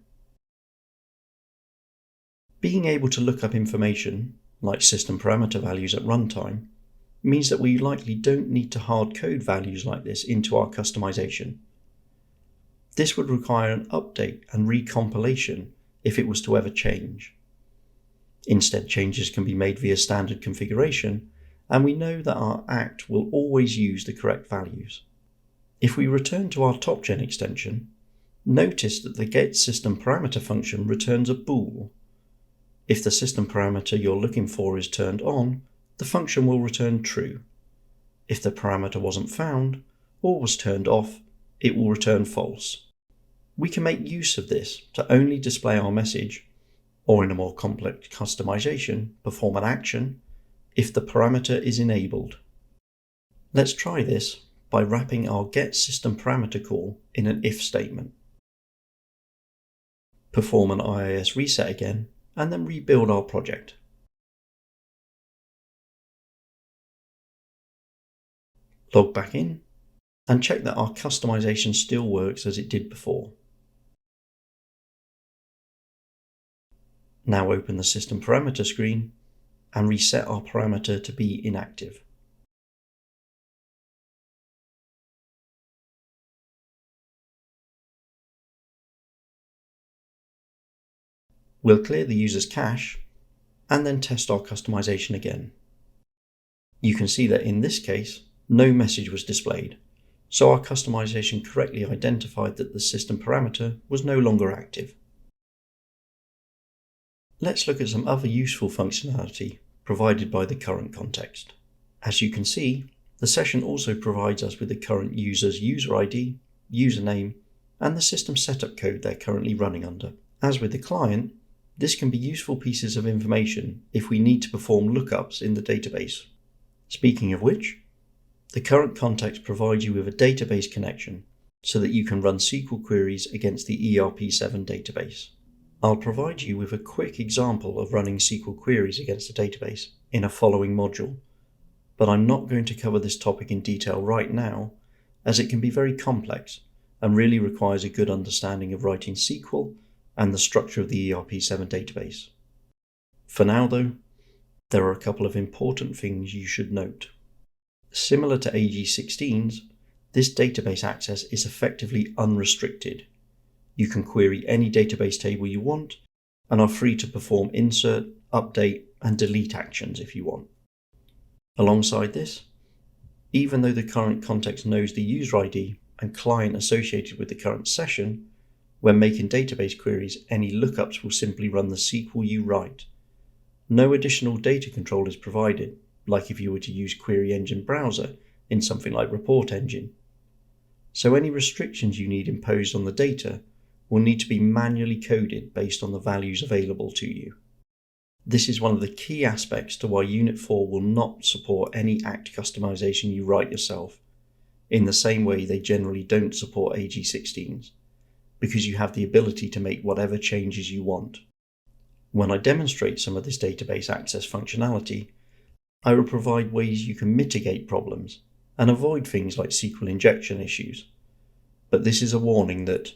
Being able to look up information, like system parameter values at runtime, means that we likely don't need to hard code values like this into our customization. This would require an update and recompilation if it was to ever change. Instead, changes can be made via standard configuration, and we know that our act will always use the correct values. If we return to our TopGen extension, notice that the getSystemParameter function returns a bool. If the system parameter you're looking for is turned on, the function will return true. If the parameter wasn't found or was turned off, it will return false. We can make use of this to only display our message, or in a more complex customization, perform an action, if the parameter is enabled. Let's try this by wrapping our getSystemParameter call in an if statement. Perform an IIS reset again, and then rebuild our project. Log back in, and check that our customization still works as it did before. Now open the system parameter screen and reset our parameter to be inactive. We'll clear the user's cache and then test our customization again. You can see that in this case, no message was displayed, so our customization correctly identified that the system parameter was no longer active. Let's look at some other useful functionality provided by the CurrentContext. As you can see, the session also provides us with the current user's user ID, username, and the system setup code they're currently running under. As with the client, this can be useful pieces of information if we need to perform lookups in the database. Speaking of which, the CurrentContext provides you with a database connection so that you can run SQL queries against the ERP7 database. I'll provide you with a quick example of running SQL queries against a database in a following module, but I'm not going to cover this topic in detail right now, as it can be very complex and really requires a good understanding of writing SQL and the structure of the ERP7 database. For now though, there are a couple of important things you should note. Similar to AG16's, this database access is effectively unrestricted. You can query any database table you want and are free to perform insert, update, and delete actions if you want. Alongside this, even though the CurrentContext knows the user ID and client associated with the current session, when making database queries, any lookups will simply run the SQL you write. No additional data control is provided, like if you were to use Query Engine Browser in something like Report Engine. So any restrictions you need imposed on the data will need to be manually coded based on the values available to you. This is one of the key aspects to why Unit4 will not support any act customization you write yourself, in the same way they generally don't support AG16's, because you have the ability to make whatever changes you want. When I demonstrate some of this database access functionality, I will provide ways you can mitigate problems and avoid things like SQL injection issues. But this is a warning that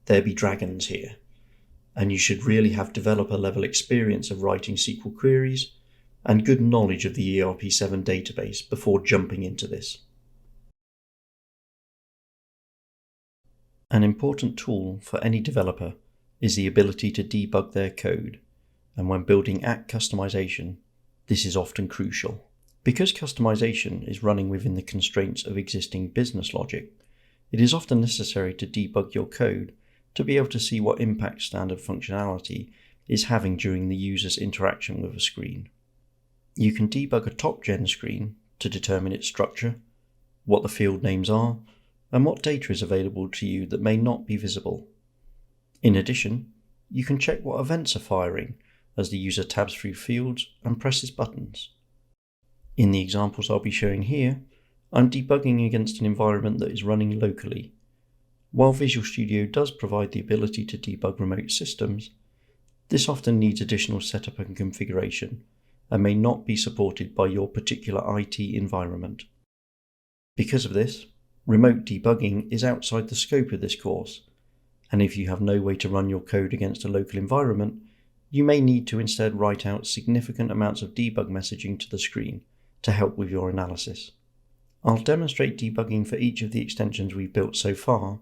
there be dragons here, and you should really have developer level experience of writing SQL queries and good knowledge of the ERP7 database before jumping into this. An important tool for any developer is the ability to debug their code, and when building act customization, this is often crucial. Because customization is running within the constraints of existing business logic, it is often necessary to debug your code to be able to see what impact standard functionality is having during the user's interaction with a screen. You can debug a TopGen screen to determine its structure, what the field names are, and what data is available to you that may not be visible. In addition, you can check what events are firing as the user tabs through fields and presses buttons. In the examples I'll be showing here, I'm debugging against an environment that is running locally. While Visual Studio does provide the ability to debug remote systems, this often needs additional setup and configuration and may not be supported by your particular IT environment. Because of this, remote debugging is outside the scope of this course, and if you have no way to run your code against a local environment, you may need to instead write out significant amounts of debug messaging to the screen to help with your analysis. I'll demonstrate debugging for each of the extensions we've built so far,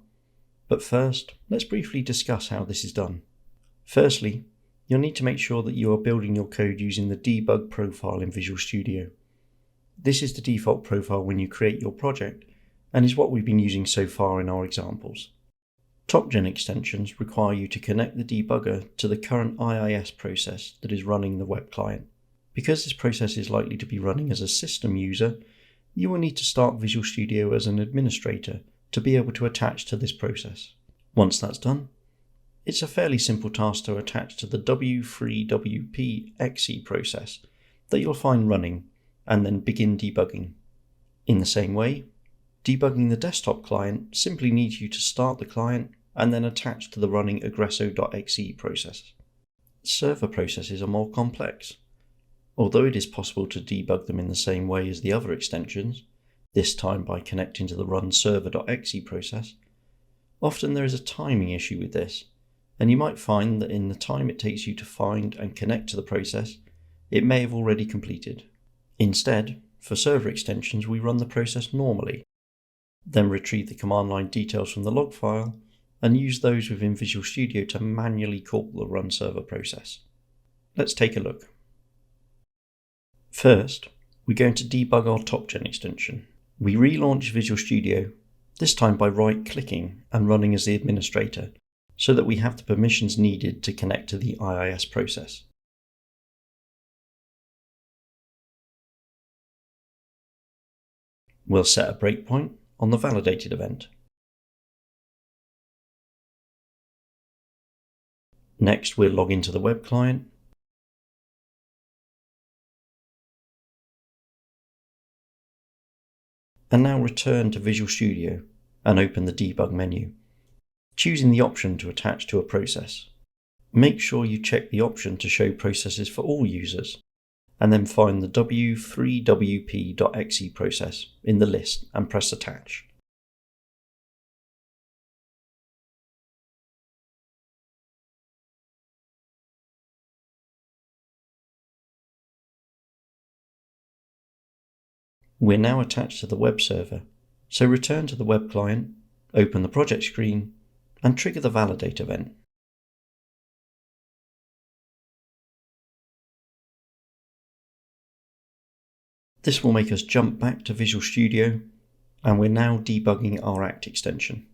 but first, let's briefly discuss how this is done. Firstly, you'll need to make sure that you are building your code using the debug profile in Visual Studio. This is the default profile when you create your project, and is what we've been using so far in our examples. TopGen extensions require you to connect the debugger to the current IIS process that is running the web client. Because this process is likely to be running as a system user, you will need to start Visual Studio as an administrator to be able to attach to this process. Once that's done, it's a fairly simple task to attach to the W3WP process that you'll find running and then begin debugging. In the same way, debugging the desktop client simply needs you to start the client and then attach to the running Agresso.exe process. Server processes are more complex. Although it is possible to debug them in the same way as the other extensions, this time by connecting to the run server.exe process, often there is a timing issue with this, and you might find that in the time it takes you to find and connect to the process, it may have already completed. Instead, for server extensions, we run the process normally, then retrieve the command line details from the log file, and use those within Visual Studio to manually call the run server process. Let's take a look. First, we're going to debug our TopGen extension. We relaunch Visual Studio, this time by right-clicking and running as the administrator, so that we have the permissions needed to connect to the IIS process. We'll set a breakpoint on the validated event. Next, we'll log into the web client. And now return to Visual Studio and open the debug menu, choosing the option to attach to a process. Make sure you check the option to show processes for all users, and then find the W3WP.exe process in the list and press attach. We're now attached to the web server, so return to the web client, open the project screen, and trigger the validate event. This will make us jump back to Visual Studio, and we're now debugging our Act extension.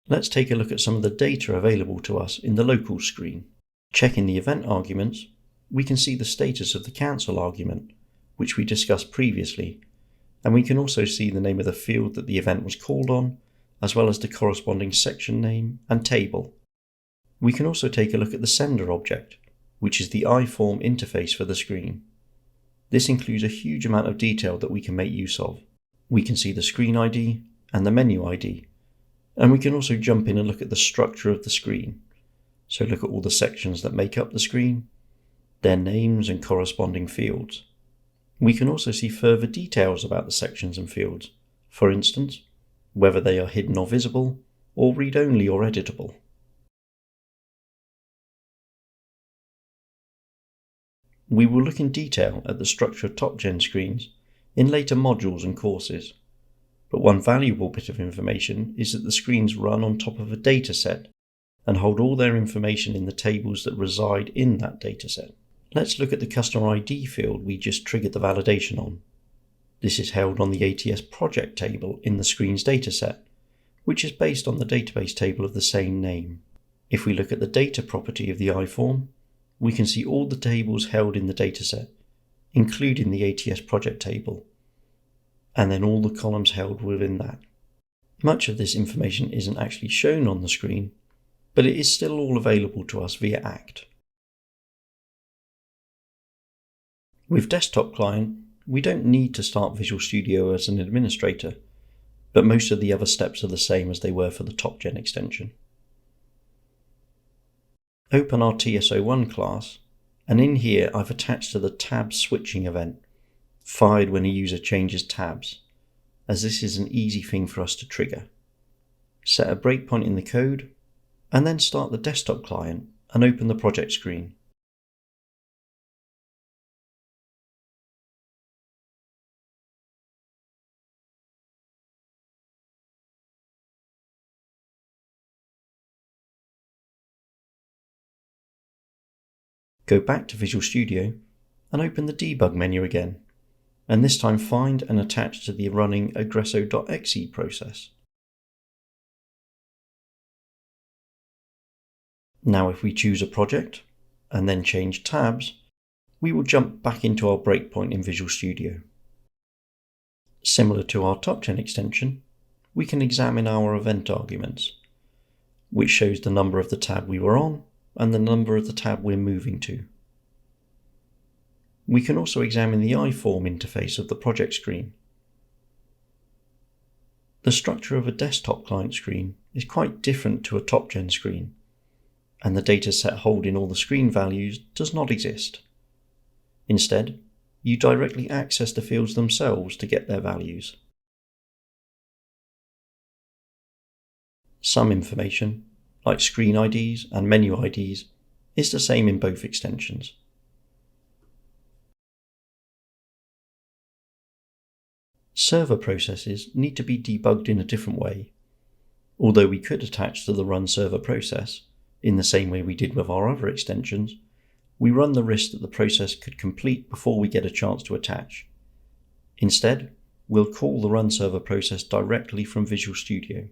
Let's take a look at some of the data available to us in the local screen. Checking the event arguments, we can see the status of the cancel argument, which we discussed previously, and we can also see the name of the field that the event was called on, as well as the corresponding section name and table. We can also take a look at the sender object, which is the iForm interface for the screen. This includes a huge amount of detail that we can make use of. We can see the screen ID and the menu ID, and we can also jump in and look at the structure of the screen. So look at all the sections that make up the screen, their names and corresponding fields. We can also see further details about the sections and fields, for instance, whether they are hidden or visible, or read-only or editable. We will look in detail at the structure of TopGen screens in later modules and courses, but one valuable bit of information is that the screens run on top of a dataset and hold all their information in the tables that reside in that dataset. Let's look at the customer ID field we just triggered the validation on. This is held on the ATS project table in the screen's dataset, which is based on the database table of the same name. If we look at the data property of the iForm, we can see all the tables held in the dataset, including the ATS project table, and then all the columns held within that. Much of this information isn't actually shown on the screen, but it is still all available to us via Act. With Desktop Client, we don't need to start Visual Studio as an administrator, but most of the other steps are the same as they were for the TopGen extension. Open our TSO1 class, and in here I've attached to the tab switching event, fired when a user changes tabs, as this is an easy thing for us to trigger. Set a breakpoint in the code, and then start the desktop client and open the project screen. Go back to Visual Studio and open the Debug menu again, and this time find and attach to the running Agresso.exe process. Now if we choose a project and then change tabs, we will jump back into our breakpoint in Visual Studio. Similar to our TopGen extension, we can examine our event arguments, which shows the number of the tab we were on and the number of the tab we're moving to. We can also examine the iForm interface of the project screen. The structure of a desktop client screen is quite different to a TopGen screen, and the dataset holding all the screen values does not exist. Instead, you directly access the fields themselves to get their values. Some information, like screen IDs and menu IDs, is the same in both extensions. Server processes need to be debugged in a different way. Although we could attach to the run server process, in the same way we did with our other extensions, we run the risk that the process could complete before we get a chance to attach. Instead, we'll call the run server process directly from Visual Studio.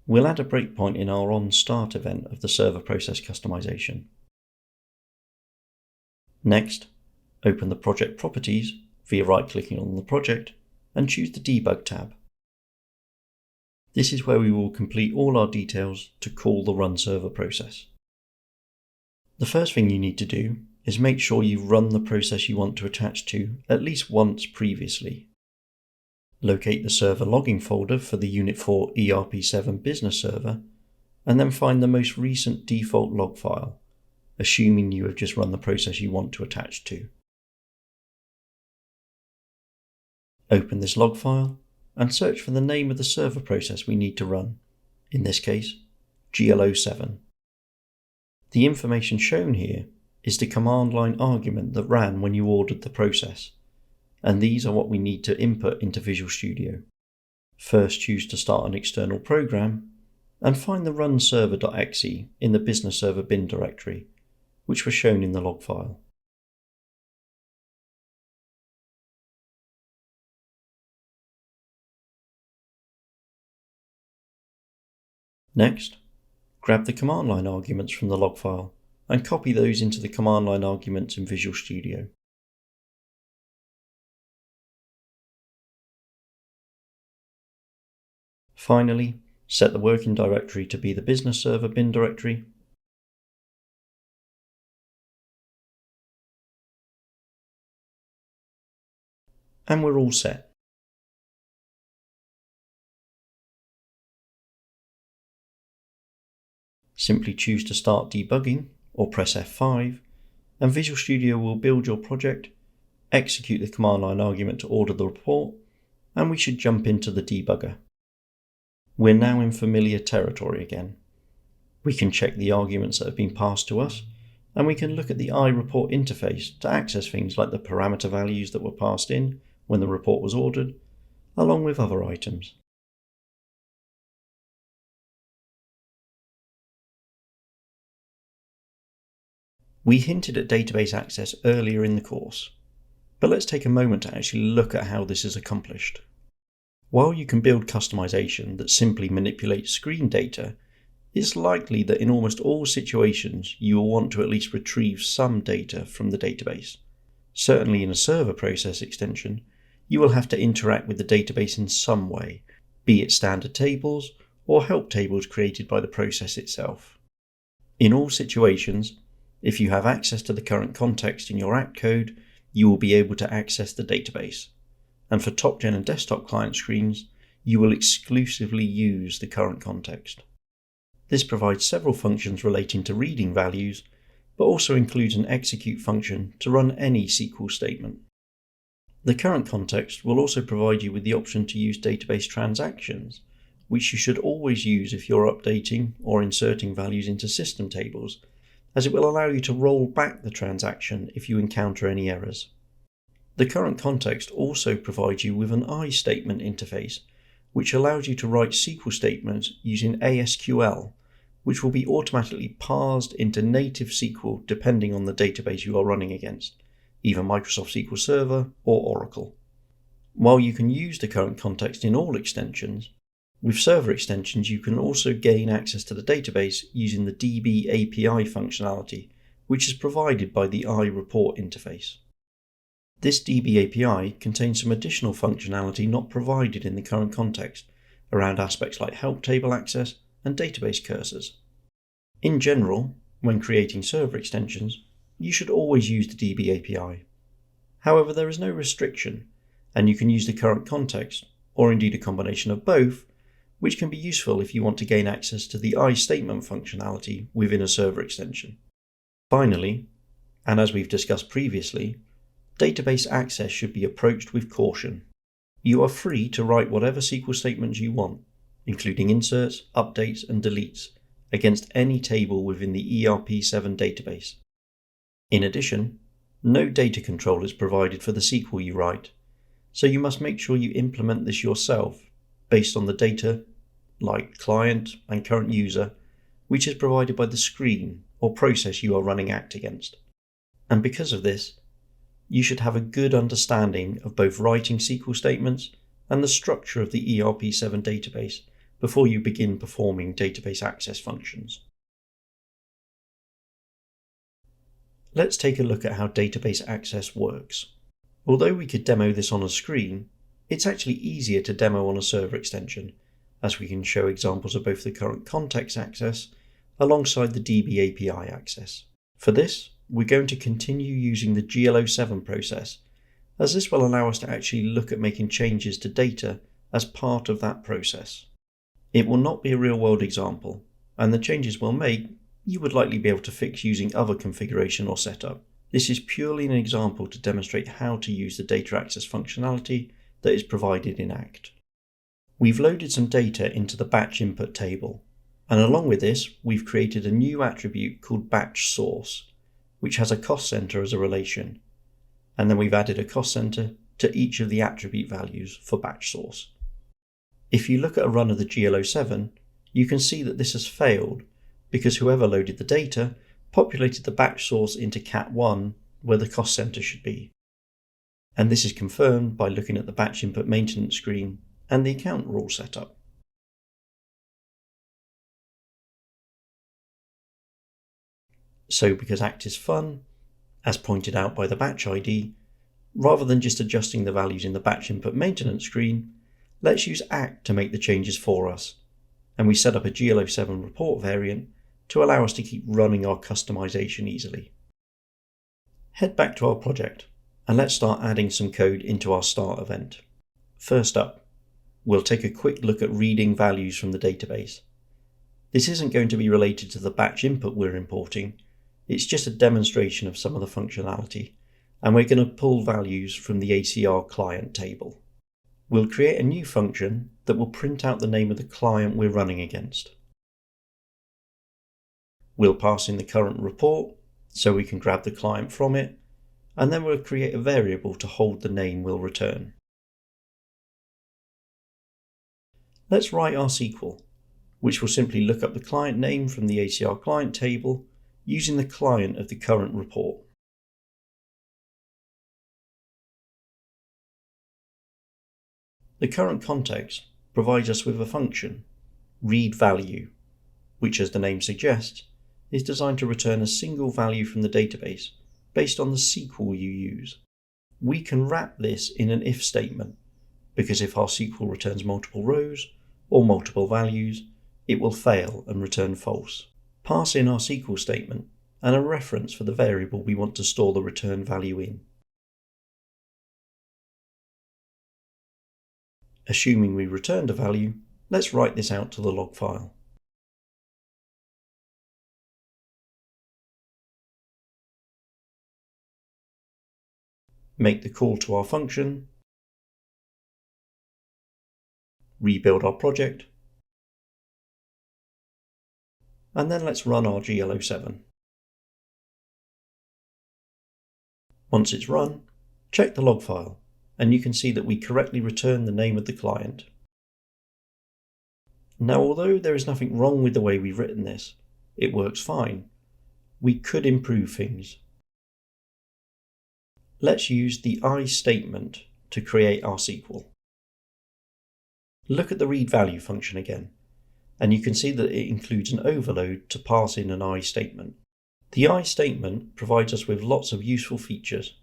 We'll add a breakpoint in our onStart event of the server process customization. Next, open the project properties via right-clicking on the project and choose the Debug tab. This is where we will complete all our details to call the run server process. The first thing you need to do is make sure you've run the process you want to attach to at least once previously. Locate the server logging folder for the Unit4 ERP7 business server, and then find the most recent default log file, assuming you have just run the process you want to attach to. Open this log file and search for the name of the server process we need to run, in this case, GLO7. The information shown here is the command line argument that ran when you ordered the process, and these are what we need to input into Visual Studio. First, choose to start an external program, and find the run server.exe in the business server bin directory, which was shown in the log file. Next, grab the command line arguments from the log file and copy those into the command line arguments in Visual Studio. Finally, set the working directory to be the business server bin directory, and we're all set. Simply choose to start debugging or press F5, and Visual Studio will build your project, execute the command line argument to order the report, and we should jump into the debugger. We're now in familiar territory again. We can check the arguments that have been passed to us, and we can look at the IReport interface to access things like the parameter values that were passed in when the report was ordered, along with other items. We hinted at database access earlier in the course, but let's take a moment to actually look at how this is accomplished. While you can build customization that simply manipulates screen data, it's likely that in almost all situations you will want to at least retrieve some data from the database. Certainly in a server process extension, you will have to interact with the database in some way, be it standard tables or help tables created by the process itself. In all situations, if you have access to the current context in your act code, you will be able to access the database. And for TopGen and desktop client screens, you will exclusively use the current context. This provides several functions relating to reading values, but also includes an execute function to run any SQL statement. The current context will also provide you with the option to use database transactions, which you should always use if you're updating or inserting values into system tables, as it will allow you to roll back the transaction if you encounter any errors. The CurrentContext also provides you with an IStatement interface, which allows you to write SQL statements using ASQL, which will be automatically parsed into native SQL depending on the database you are running against, either Microsoft SQL Server or Oracle. While you can use the CurrentContext in all extensions, with server extensions you can also gain access to the database using the DbAPI functionality, which is provided by the IReport interface. This DbAPI contains some additional functionality not provided in the CurrentContext around aspects like help table access and database cursors. In general, when creating server extensions, you should always use the DbAPI. However, there is no restriction, and you can use the CurrentContext, or indeed a combination of both, which can be useful if you want to gain access to the IStatement functionality within a server extension. Finally, and as we've discussed previously, database access should be approached with caution. You are free to write whatever SQL statements you want, including inserts, updates, and deletes, against any table within the ERP7 database. In addition, no data control is provided for the SQL you write, so you must make sure you implement this yourself based on the data, like client and current user, which is provided by the screen or process you are running ACT against. And because of this, you should have a good understanding of both writing SQL statements and the structure of the ERP7 database before you begin performing database access functions. Let's take a look at how database access works. Although we could demo this on a screen, it's actually easier to demo on a server extension, as we can show examples of both the CurrentContext access alongside the DbAPI access. For this, we're going to continue using the GLO7 process, as this will allow us to actually look at making changes to data as part of that process. It will not be a real-world example, and the changes we'll make you would likely be able to fix using other configuration or setup. This is purely an example to demonstrate how to use the data access functionality that is provided in ACT. We've loaded some data into the batch input table, and along with this, we've created a new attribute called batch source, which has a cost center as a relation, and then we've added a cost center to each of the attribute values for batch source. If you look at a run of the GLO7, you can see that this has failed because whoever loaded the data populated the batch source into cat1 where the cost center should be. And this is confirmed by looking at the batch input maintenance screen and the account rule setup. So because ACT is fun, as pointed out by the batch ID, rather than just adjusting the values in the batch input maintenance screen, let's use ACT to make the changes for us, and we set up a GLO7 report variant to allow us to keep running our customization easily. Head back to our project, and let's start adding some code into our start event. First up, we'll take a quick look at reading values from the database. This isn't going to be related to the batch input we're importing, it's just a demonstration of some of the functionality, and we're going to pull values from the ACR client table. We'll create a new function that will print out the name of the client we're running against. We'll pass in the current report so we can grab the client from it, and then we'll create a variable to hold the name we'll return. Let's write our SQL, which will simply look up the client name from the ACR client table using the client of the current report. The CurrentContext provides us with a function, readValue, which, as the name suggests, is designed to return a single value from the database based on the SQL you use. We can wrap this in an if statement, because if our SQL returns multiple rows or multiple values, it will fail and return false. Pass in our SQL statement and a reference for the variable we want to store the return value in. Assuming we returned a value, let's write this out to the log file. Make the call to our function, rebuild our project, and then let's run our GL07. Once it's run, check the log file, and you can see that we correctly return the name of the client. Now, although there is nothing wrong with the way we've written this, it works fine. We could improve things. Let's use the IStatement to create our SQL. Look at the read value function again, and you can see that it includes an overload to pass in an IStatement. The IStatement provides us with lots of useful features.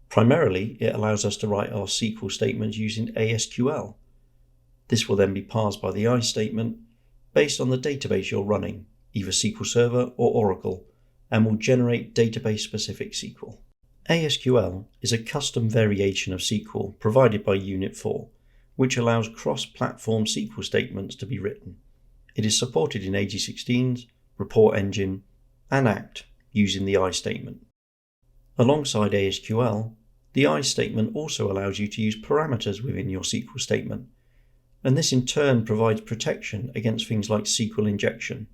Primarily, it allows us to write our SQL statements using ASQL. This will then be parsed by the IStatement based on the database you're running, either SQL Server or Oracle, and will generate database-specific SQL. ASQL is a custom variation of SQL provided by Unit4, which allows cross-platform SQL statements to be written. It is supported in AG16s, Report Engine, and ACT using the IStatement. Alongside ASQL, the IStatement also allows you to use parameters within your SQL statement, and this in turn provides protection against things like SQL injection,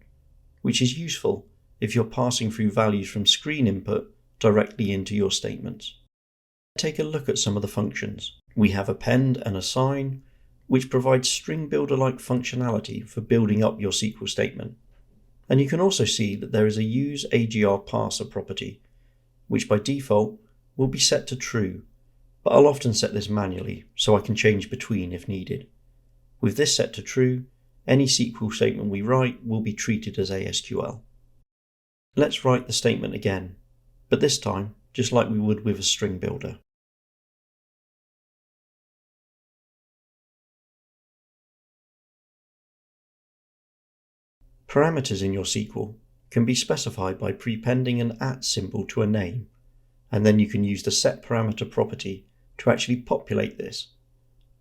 which is useful if you're passing through values from screen input directly into your statements. Take a look at some of the functions. We have append and assign, which provides string builder-like functionality for building up your SQL statement. And you can also see that there is a use AGR parser property, which by default will be set to true, but I'll often set this manually so I can change between if needed. With this set to true, any SQL statement we write will be treated as ASQL. Let's write the statement again, but this time just like we would with a string builder. Parameters in your SQL can be specified by prepending an @ symbol to a name, and then you can use the setParameter property to actually populate this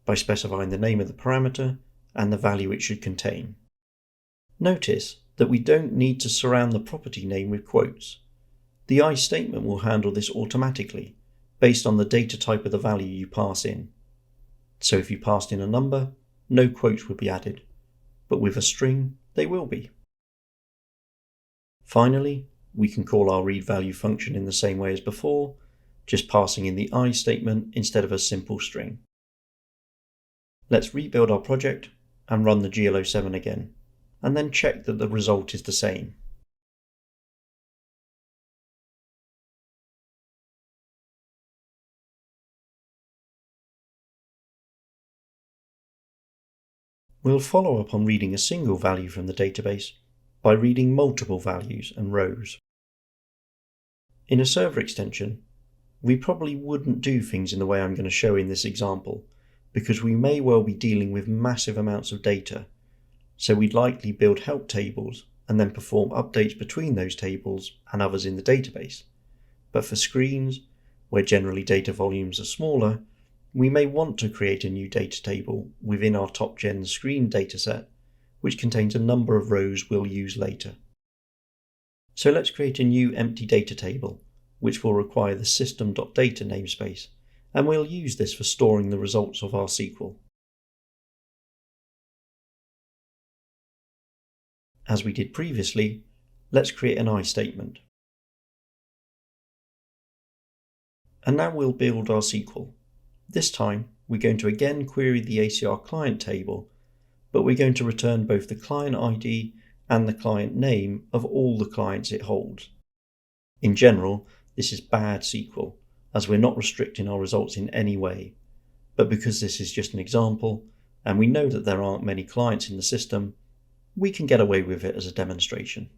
by specifying the name of the parameter and the value it should contain. Notice that we don't need to surround the property name with quotes. The IStatement will handle this automatically based on the data type of the value you pass in. So if you passed in a number, no quotes would be added, but with a string, they will be. Finally, we can call our read value function in the same way as before, just passing in the IStatement instead of a simple string. Let's rebuild our project and run the GL07 again, and then check that the result is the same. We'll follow up on reading a single value from the database by reading multiple values and rows. In a server extension, we probably wouldn't do things in the way I'm going to show in this example, because we may well be dealing with massive amounts of data, so we'd likely build help tables and then perform updates between those tables and others in the database. But for screens, where generally data volumes are smaller, we may want to create a new data table within our TopGen screen dataset, which contains a number of rows we'll use later. So let's create a new empty data table, which will require the system.data namespace, and we'll use this for storing the results of our SQL. As we did previously, let's create an IStatement. And now we'll build our SQL. This time, we're going to again query the ACR client table, but we're going to return both the client ID and the client name of all the clients it holds. In general, this is bad SQL, as we're not restricting our results in any way, but because this is just an example, and we know that there aren't many clients in the system, we can get away with it as a demonstration.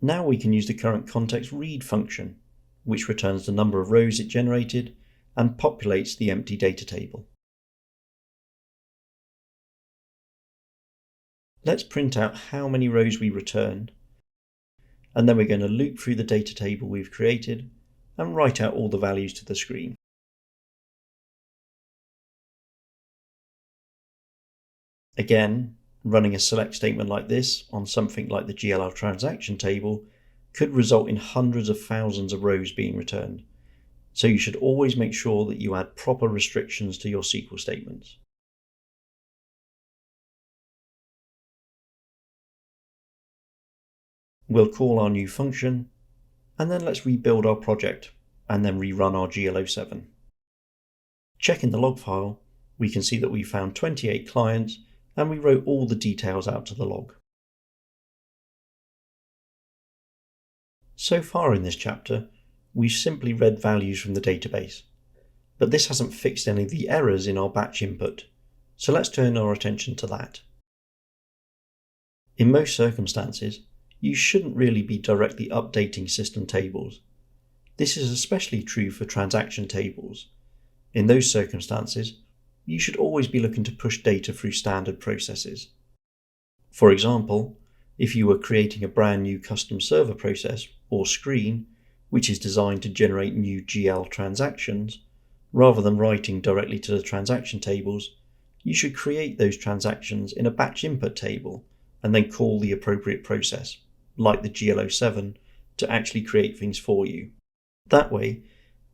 Now we can use the CurrentContext read function, which returns the number of rows it generated and populates the empty data table. Let's print out how many rows we returned, and then we're going to loop through the data table we've created and write out all the values to the screen. Again, running a select statement like this on something like the GLL transaction table could result in hundreds of thousands of rows being returned, so you should always make sure that you add proper restrictions to your SQL statements. We'll call our new function, and then let's rebuild our project and then rerun our GL07. Checking the log file, we can see that we found 28 clients and we wrote all the details out to the log. So far in this chapter, we've simply read values from the database, but this hasn't fixed any of the errors in our batch input, so let's turn our attention to that. In most circumstances, you shouldn't really be directly updating system tables. This is especially true for transaction tables. In those circumstances, you should always be looking to push data through standard processes. For example, if you were creating a brand new custom server process or screen, which is designed to generate new GL transactions, rather than writing directly to the transaction tables, you should create those transactions in a batch input table and then call the appropriate process, like the GL07, to actually create things for you. That way,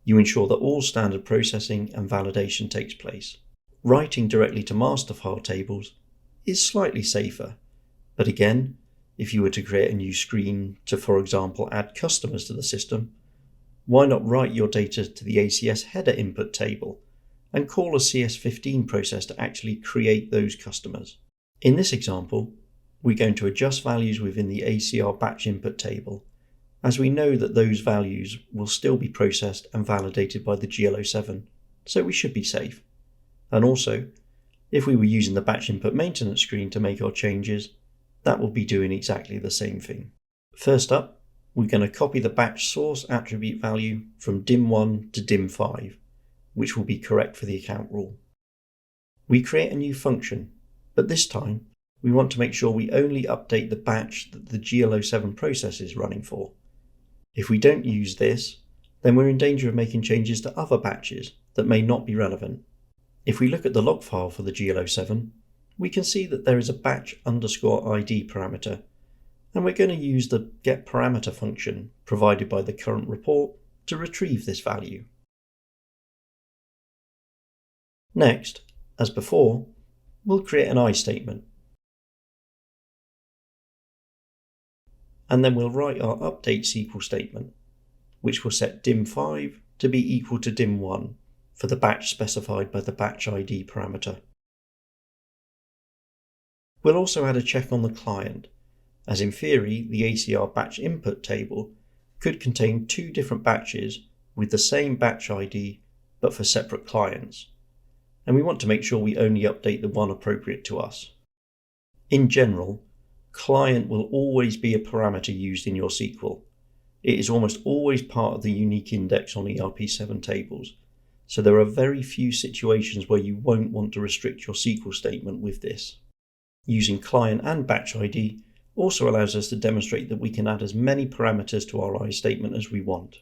you ensure that all standard processing and validation takes place. Writing directly to master file tables is slightly safer, but again, if you were to create a new screen to, for example, add customers to the system, why not write your data to the ACS header input table and call a CS15 process to actually create those customers? In this example, we're going to adjust values within the ACR batch input table, as we know that those values will still be processed and validated by the GL07, so we should be safe. And also, if we were using the batch input maintenance screen to make our changes, that will be doing exactly the same thing. First up, we're going to copy the batch source attribute value from dim1 to dim5, which will be correct for the account rule. We create a new function, but this time we want to make sure we only update the batch that the GL07 process is running for. If we don't use this, then we're in danger of making changes to other batches that may not be relevant. If we look at the log file for the GL07, we can see that there is a batch_ID parameter, and we're going to use the getParameter function provided by the CurrentReport to retrieve this value. Next, as before, we'll create an IStatement. And then we'll write our update SQL statement, which will set dim5 to be equal to dim1 for the batch specified by the batch ID parameter. We'll also add a check on the client, as in theory the ACR batch input table could contain two different batches with the same batch ID but for separate clients, and we want to make sure we only update the one appropriate to us. In general, client will always be a parameter used in your SQL. It is almost always part of the unique index on ERP7 tables, so there are very few situations where you won't want to restrict your SQL statement with this. Using client and batch ID also allows us to demonstrate that we can add as many parameters to our IStatement as we want.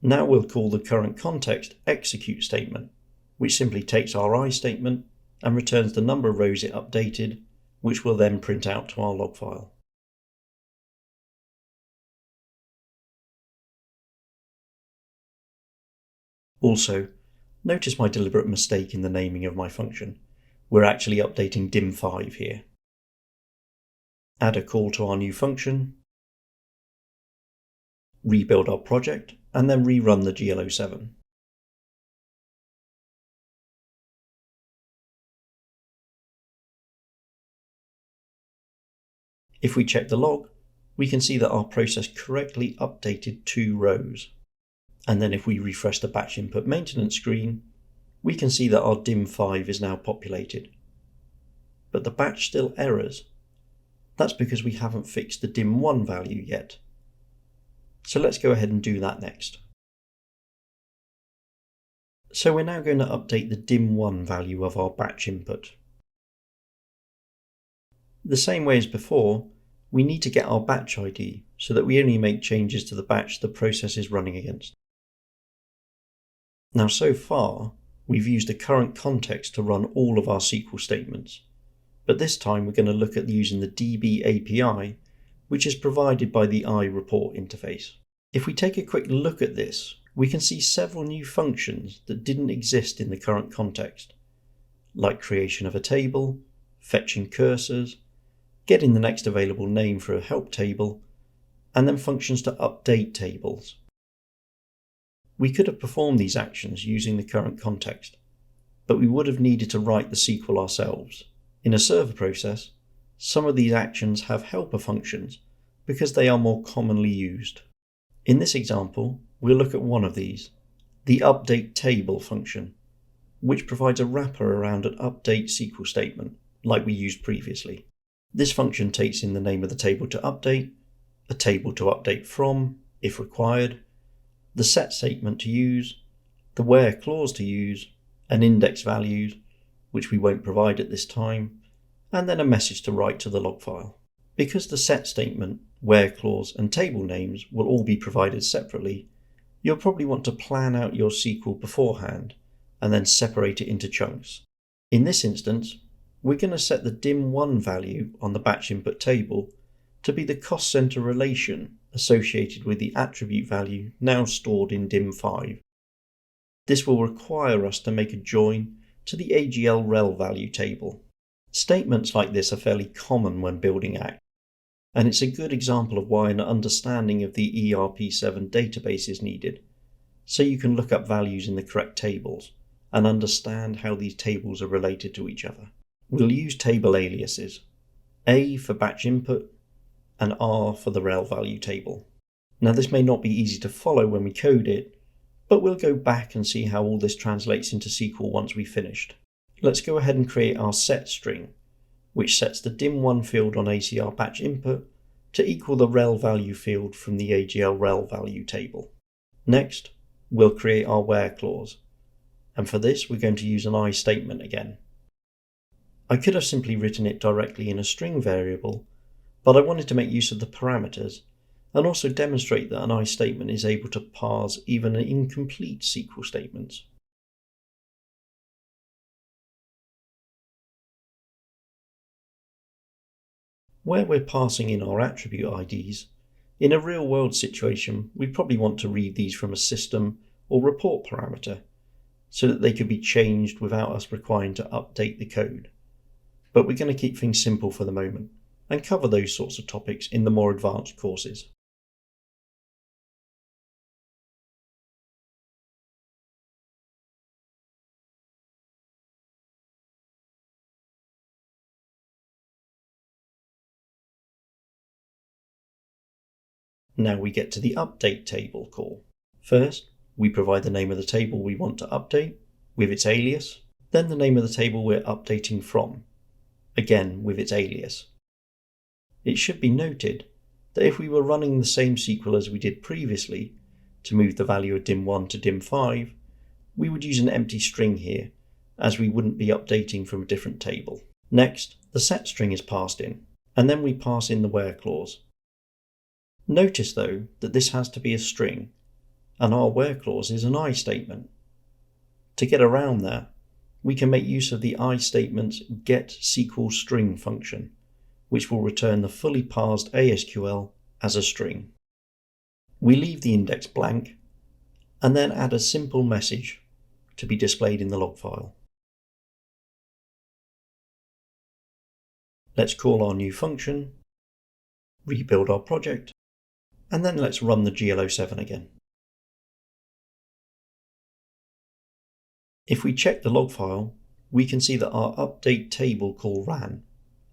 Now we'll call the CurrentContext execute statement, which simply takes our IStatement and returns the number of rows it updated, which will then print out to our log file. Also, notice my deliberate mistake in the naming of my function. We're actually updating dim5 here. Add a call to our new function, rebuild our project, and then rerun the GL07. If we check the log, we can see that our process correctly updated 2 rows. And then if we refresh the batch input maintenance screen, we can see that our dim5 is now populated. But the batch still errors. That's because we haven't fixed the dim1 value yet. So let's go ahead and do that next. So we're now going to update the dim1 value of our batch input. The same way as before, we need to get our batch ID so that we only make changes to the batch the process is running against. Now so far, we've used the CurrentContext to run all of our SQL statements, but this time we're going to look at using the DbAPI, which is provided by the IReport interface. If we take a quick look at this, we can see several new functions that didn't exist in the CurrentContext, like creation of a table, fetching cursors, getting the next available name for a help table, and then functions to update tables. We could have performed these actions using the CurrentContext, but we would have needed to write the SQL ourselves. In a server process, some of these actions have helper functions because they are more commonly used. In this example, we'll look at one of these, the update table function, which provides a wrapper around an update SQL statement like we used previously. This function takes in the name of the table to update, a table to update from, if required, the set statement to use, the where clause to use, an index values, which we won't provide at this time, and then a message to write to the log file. Because the set statement, where clause, and table names will all be provided separately, you'll probably want to plan out your SQL beforehand and then separate it into chunks. In this instance, we're going to set the dim1 value on the batch input table to be the cost center relation associated with the attribute value now stored in dim5. This will require us to make a join to the AGL rel value table. Statements like this are fairly common when building Act, and it's a good example of why an understanding of the ERP7 database is needed, so you can look up values in the correct tables and understand how these tables are related to each other. We'll use table aliases, A for batch input and R for the rel value table. Now this may not be easy to follow when we code it, but we'll go back and see how all this translates into SQL once we've finished. Let's go ahead and create our set string, which sets the dim1 field on ACR batch input to equal the rel value field from the AGL rel value table. Next, we'll create our where clause, and for this we're going to use an IStatement again. I could have simply written it directly in a string variable, but I wanted to make use of the parameters and also demonstrate that an IStatement is able to parse even incomplete SQL statements. Where we're passing in our attribute IDs, in a real-world situation, we probably want to read these from a system or report parameter so that they could be changed without us requiring to update the code. But we're going to keep things simple for the moment and cover those sorts of topics in the more advanced courses. Now we get to the update table call. First, we provide the name of the table we want to update with its alias, then the name of the table we're updating from, again with its alias. It should be noted that if we were running the same SQL as we did previously to move the value of dim1 to dim5, we would use an empty string here, as we wouldn't be updating from a different table. Next, the set string is passed in, and then we pass in the where clause. Notice though that this has to be a string, and our where clause is an IStatement. To get around that, we can make use of the IStatement's getSQLString function, which will return the fully parsed ASQL as a string. We leave the index blank, and then add a simple message to be displayed in the log file. Let's call our new function, rebuild our project, and then let's run the GL07 again. If we check the log file, we can see that our update table call ran,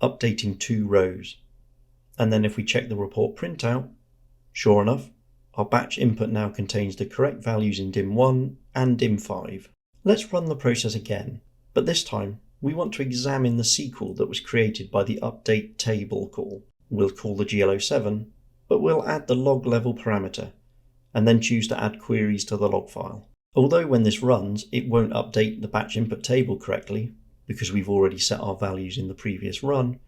updating 2 rows. And then if we check the report printout, sure enough, our batch input now contains the correct values in dim1 and dim5. Let's run the process again, but this time we want to examine the SQL that was created by the update table call. We'll call the GL07, but we'll add the log level parameter, and then choose to add queries to the log file. Although when this runs, it won't update the batch input table correctly, because we've already set our values in the previous run,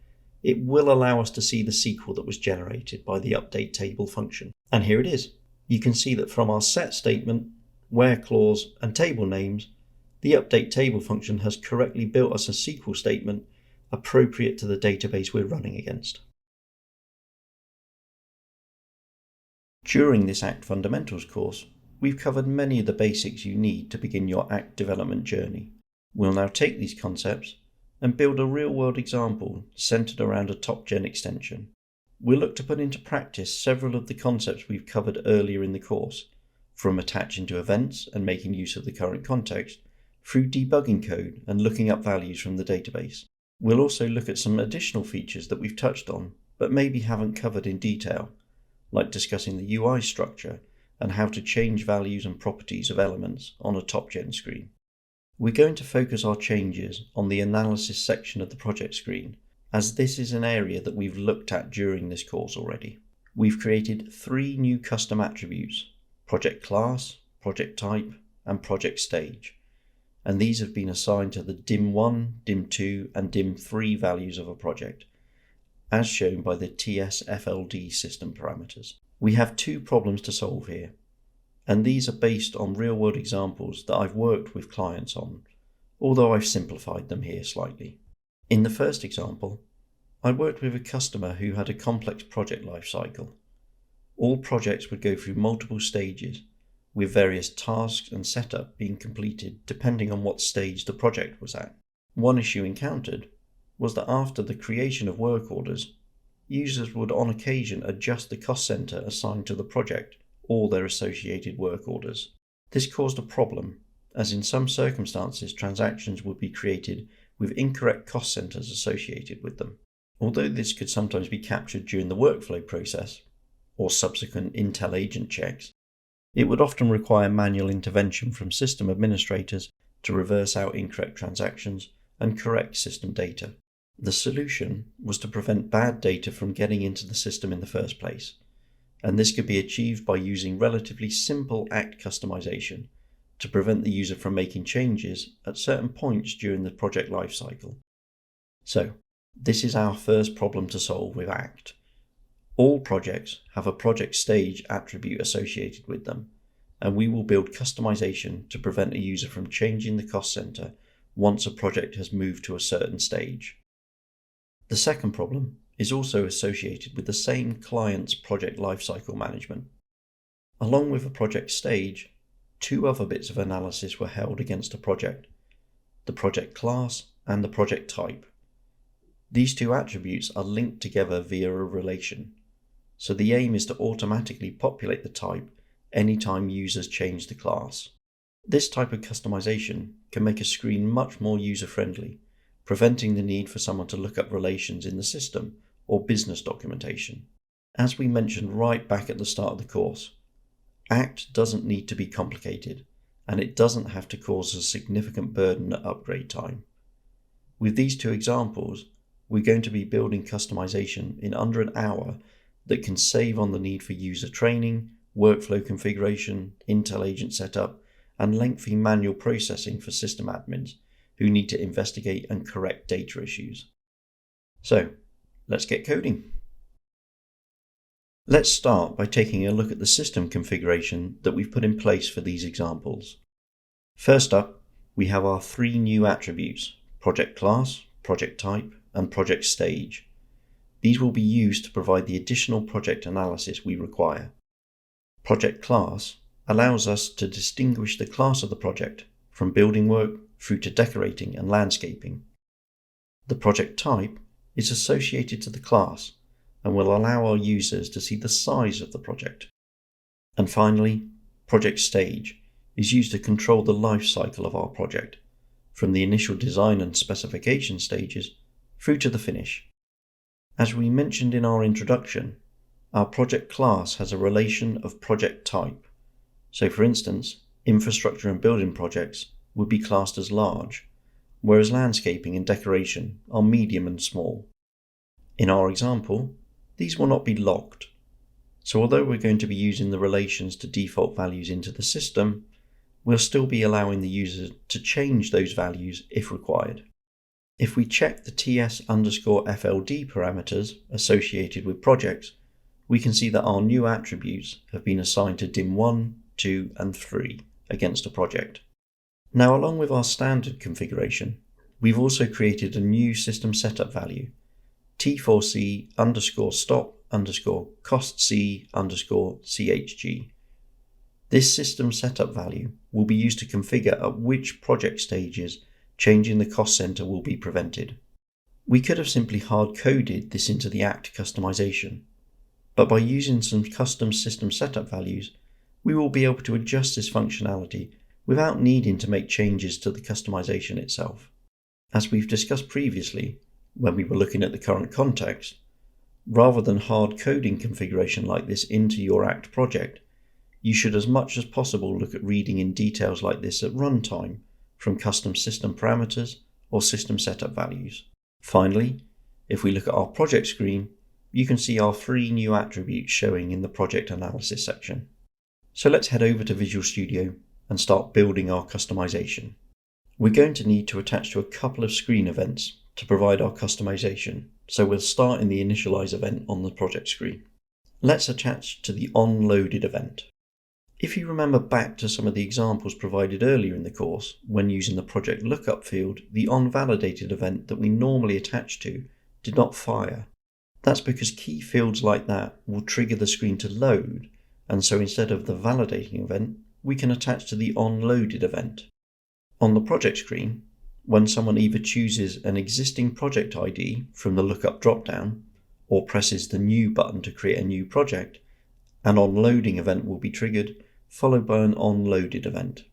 it will allow us to see the SQL that was generated by the update table function. And here it is. You can see that from our set statement, where clause, and table names, the update table function has correctly built us a SQL statement appropriate to the database we're running against. During this Act Fundamentals course, we've covered many of the basics you need to begin your Act development journey. We'll now take these concepts and build a real-world example centered around a TopGen extension. we'll look to put into practice several of the concepts we've covered earlier in the course, from attaching to events and making use of the current context, through debugging code and looking up values from the database. We'll also look at some additional features that we've touched on, but maybe haven't covered in detail, like discussing the UI structure and how to change values and properties of elements on a TopGen screen. We're going to focus our changes on the analysis section of the project screen, as this is an area that we've looked at during this course already. We've created 3 new custom attributes: project class, project type, and project stage, and these have been assigned to the dim1, dim2, and dim3 values of a project, as shown by the TSFLD system parameters. We have 2 problems to solve here, and these are based on real-world examples that I've worked with clients on, although I've simplified them here slightly. In the first example, I worked with a customer who had a complex project lifecycle. All projects would go through multiple stages, with various tasks and setup being completed depending on what stage the project was at. One issue encountered was that after the creation of work orders, users would on occasion adjust the cost center assigned to the project or their associated work orders. This caused a problem, as in some circumstances transactions would be created with incorrect cost centers associated with them. Although this could sometimes be captured during the workflow process or subsequent Intel agent checks, it would often require manual intervention from system administrators to reverse out incorrect transactions and correct system data. The solution was to prevent bad data from getting into the system in the first place, and this could be achieved by using relatively simple ACT customization to prevent the user from making changes at certain points during the project lifecycle. So, this is our first problem to solve with ACT. All projects have a project stage attribute associated with them, and we will build customization to prevent a user from changing the cost center once a project has moved to a certain stage. The second problem is also associated with the same client's project lifecycle management. Along with a project stage, 2 other bits of analysis were held against a project: the project class and the project type. These 2 attributes are linked together via a relation, so the aim is to automatically populate the type anytime users change the class. This type of customization can make a screen much more user-friendly, preventing the need for someone to look up relations in the system or business documentation. As we mentioned right back at the start of the course, ACT doesn't need to be complicated, and it doesn't have to cause a significant burden at upgrade time. With these 2 examples, we're going to be building customization in under an hour that can save on the need for user training, workflow configuration, Intel agent setup, and lengthy manual processing for system admins who need to investigate and correct data issues. So, let's get coding. Let's start by taking a look at the system configuration that we've put in place for these examples. First up, we have our 3 new attributes: project class, project type, and project stage. These will be used to provide the additional project analysis we require. Project class allows us to distinguish the class of the project from building work through to decorating and landscaping. The project type is associated to the class and will allow our users to see the size of the project. And finally, project stage is used to control the life cycle of our project, from the initial design and specification stages through to the finish. As we mentioned in our introduction, our project class has a relation of project type. So for instance, infrastructure and building projects would be classed as large, whereas landscaping and decoration are medium and small. In our example, these will not be locked. So although we're going to be using the relations to default values into the system, we'll still be allowing the user to change those values if required. If we check the TS_FLD parameters associated with projects, we can see that our new attributes have been assigned to dim1, 2, and 3 against a project. Now, along with our standard configuration, we've also created a new system setup value, T4C_stop_costc_CHG. This system setup value will be used to configure at which project stages changing the cost center will be prevented. We could have simply hard-coded this into the ACT customization, but by using some custom system setup values, we will be able to adjust this functionality without needing to make changes to the customization itself. As we've discussed previously, when we were looking at the current context, rather than hard coding configuration like this into your Act project, you should as much as possible look at reading in details like this at runtime from custom system parameters or system setup values. Finally, if we look at our project screen, you can see our 3 new attributes showing in the project analysis section. So let's head over to Visual Studio and start building our customization. We're going to need to attach to a couple of screen events to provide our customization, so we'll start in the initialize event on the project screen. Let's attach to the onLoaded event. If you remember back to some of the examples provided earlier in the course, when using the project lookup field, the onValidated event that we normally attach to did not fire. That's because key fields like that will trigger the screen to load, and so instead of the validating event, we can attach to the onLoaded event. On the project screen, when someone either chooses an existing project ID from the lookup dropdown, or presses the New button to create a new project, an onLoading event will be triggered, followed by an onLoaded event.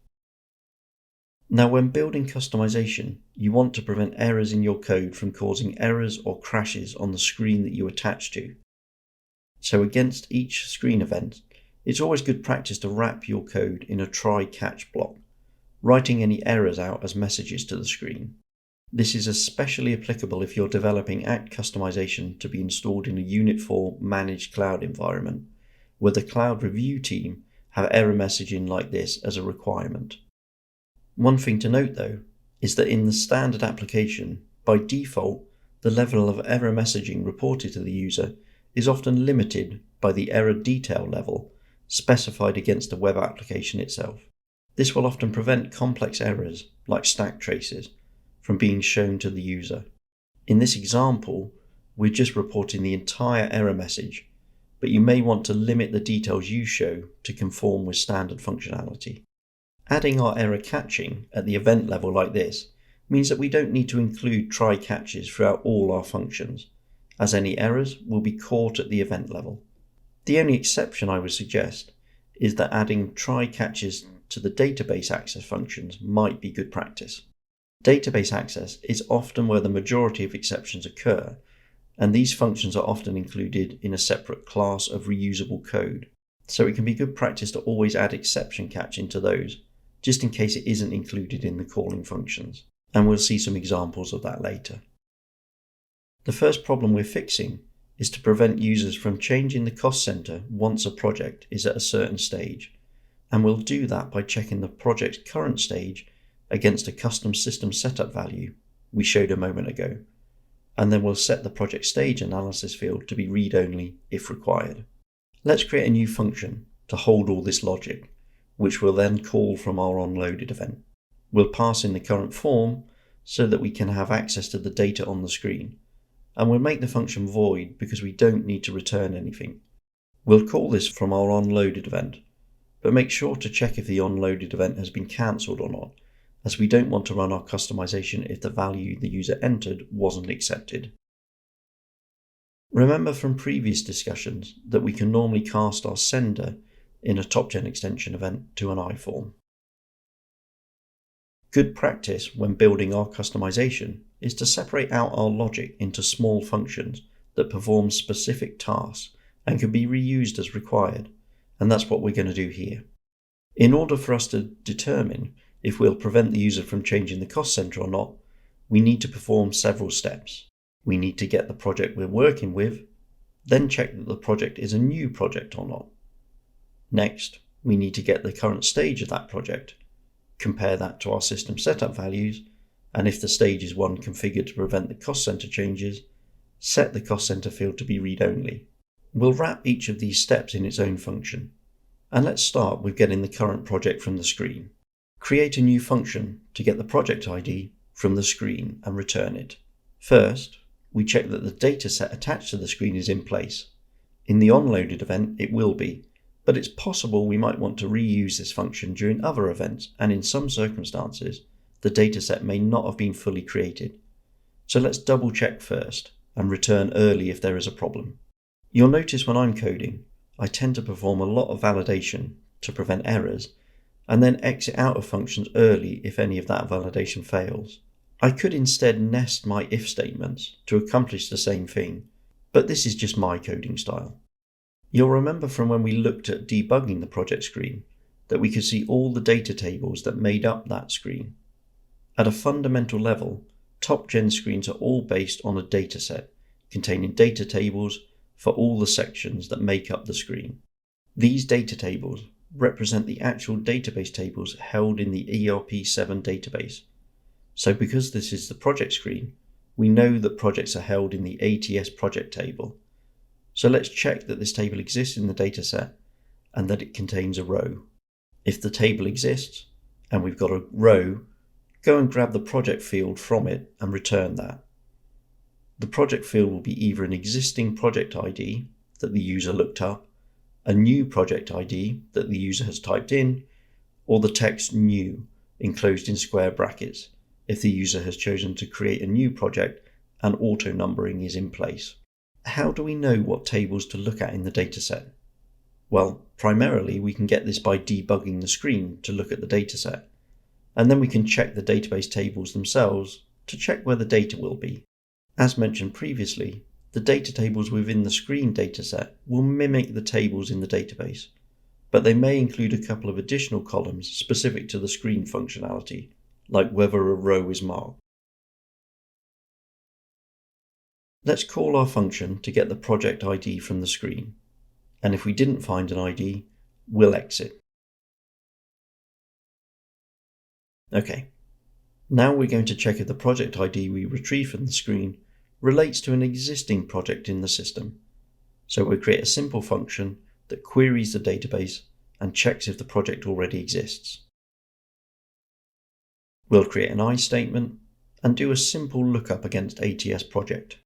Now, when building customization, you want to prevent errors in your code from causing errors or crashes on the screen that you attach to. So against each screen event, it's always good practice to wrap your code in a try-catch block, writing any errors out as messages to the screen. This is especially applicable if you're developing Act customization to be installed in a Unit4 managed cloud environment, where the cloud review team have error messaging like this as a requirement. One thing to note though, is that in the standard application, by default, the level of error messaging reported to the user is often limited by the error detail level specified against the web application itself. This will often prevent complex errors, like stack traces, from being shown to the user. In this example, we're just reporting the entire error message, but you may want to limit the details you show to conform with standard functionality. Adding our error catching at the event level like this means that we don't need to include try catches throughout all our functions, as any errors will be caught at the event level. The only exception I would suggest is that adding try catches to the database access functions might be good practice. Database access is often where the majority of exceptions occur, and these functions are often included in a separate class of reusable code, so it can be good practice to always add exception catch into those, just in case it isn't included in the calling functions, and we'll see some examples of that later. The first problem we're fixing is to prevent users from changing the cost center once a project is at a certain stage, and we'll do that by checking the project's current stage against a custom system setup value we showed a moment ago, and then we'll set the project stage analysis field to be read-only if required. Let's create a new function to hold all this logic, which we'll then call from our onLoaded event. We'll pass in the current form so that we can have access to the data on the screen, and we'll make the function void because we don't need to return anything. We'll call this from our onLoaded event, but make sure to check if the onLoaded event has been cancelled or not, as we don't want to run our customization if the value the user entered wasn't accepted. Remember from previous discussions that we can normally cast our sender in a TopGen extension event to an iForm. Good practice when building our customization is to separate out our logic into small functions that perform specific tasks and can be reused as required, and that's what we're going to do here. In order for us to determine if we'll prevent the user from changing the cost center or not, we need to perform several steps. We need to get the project we're working with, then check that the project is a new project or not. Next, we need to get the current stage of that project, compare that to our system setup values, and if the stage is one configured to prevent the cost center changes, set the cost center field to be read-only. We'll wrap each of these steps in its own function, and let's start with getting the current project from the screen. Create a new function to get the project ID from the screen and return it. First, we check that the dataset attached to the screen is in place. In the onLoaded event, it will be, but it's possible we might want to reuse this function during other events, and in some circumstances, the dataset may not have been fully created. So let's double check first and return early if there is a problem. You'll notice when I'm coding, I tend to perform a lot of validation to prevent errors, and then exit out of functions early if any of that validation fails. I could instead nest my if statements to accomplish the same thing, but this is just my coding style. You'll remember from when we looked at debugging the project screen that we could see all the data tables that made up that screen. At a fundamental level, TopGen screens are all based on a dataset containing data tables for all the sections that make up the screen. These data tables represent the actual database tables held in the ERP7 database. So because this is the project screen, we know that projects are held in the ATS project table. So let's check that this table exists in the dataset and that it contains a row. If the table exists and we've got a row, go and grab the project field from it and return that. The project field will be either an existing project ID that the user looked up, a new project ID that the user has typed in, or the text new enclosed in square brackets if the user has chosen to create a new project and auto numbering is in place. How do we know what tables to look at in the dataset? Well, primarily we can get this by debugging the screen to look at the dataset, and then we can check the database tables themselves to check where the data will be. As mentioned previously, the data tables within the screen dataset will mimic the tables in the database, but they may include a couple of additional columns specific to the screen functionality, like whether a row is marked. Let's call our function to get the project ID from the screen, and if we didn't find an ID, we'll exit. Okay, now we're going to check if the project ID we retrieve from the screen relates to an existing project in the system. So we'll create a simple function that queries the database and checks if the project already exists. We'll create an IStatement and do a simple lookup against ATS project.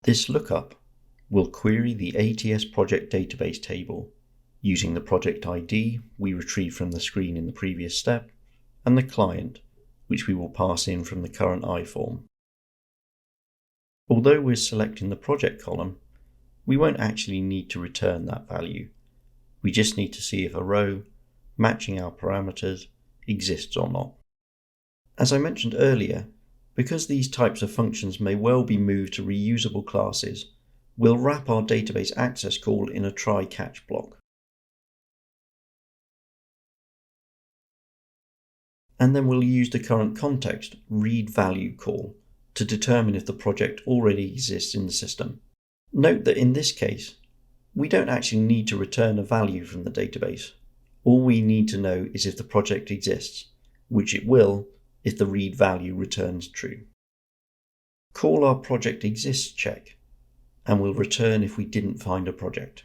This lookup will query the ATS project database table using the project ID we retrieved from the screen in the previous step and the client, which we will pass in from the current iForm. Although we're selecting the project column, we won't actually need to return that value. We just need to see if a row matching our parameters exists or not. As I mentioned earlier, because these types of functions may well be moved to reusable classes, we'll wrap our database access call in a try-catch block. And then we'll use the CurrentContext read value call to determine if the project already exists in the system. Note that in this case, we don't actually need to return a value from the database. All we need to know is if the project exists, which it will if the read value returns true. Call our project exists check, and we'll return if we didn't find a project.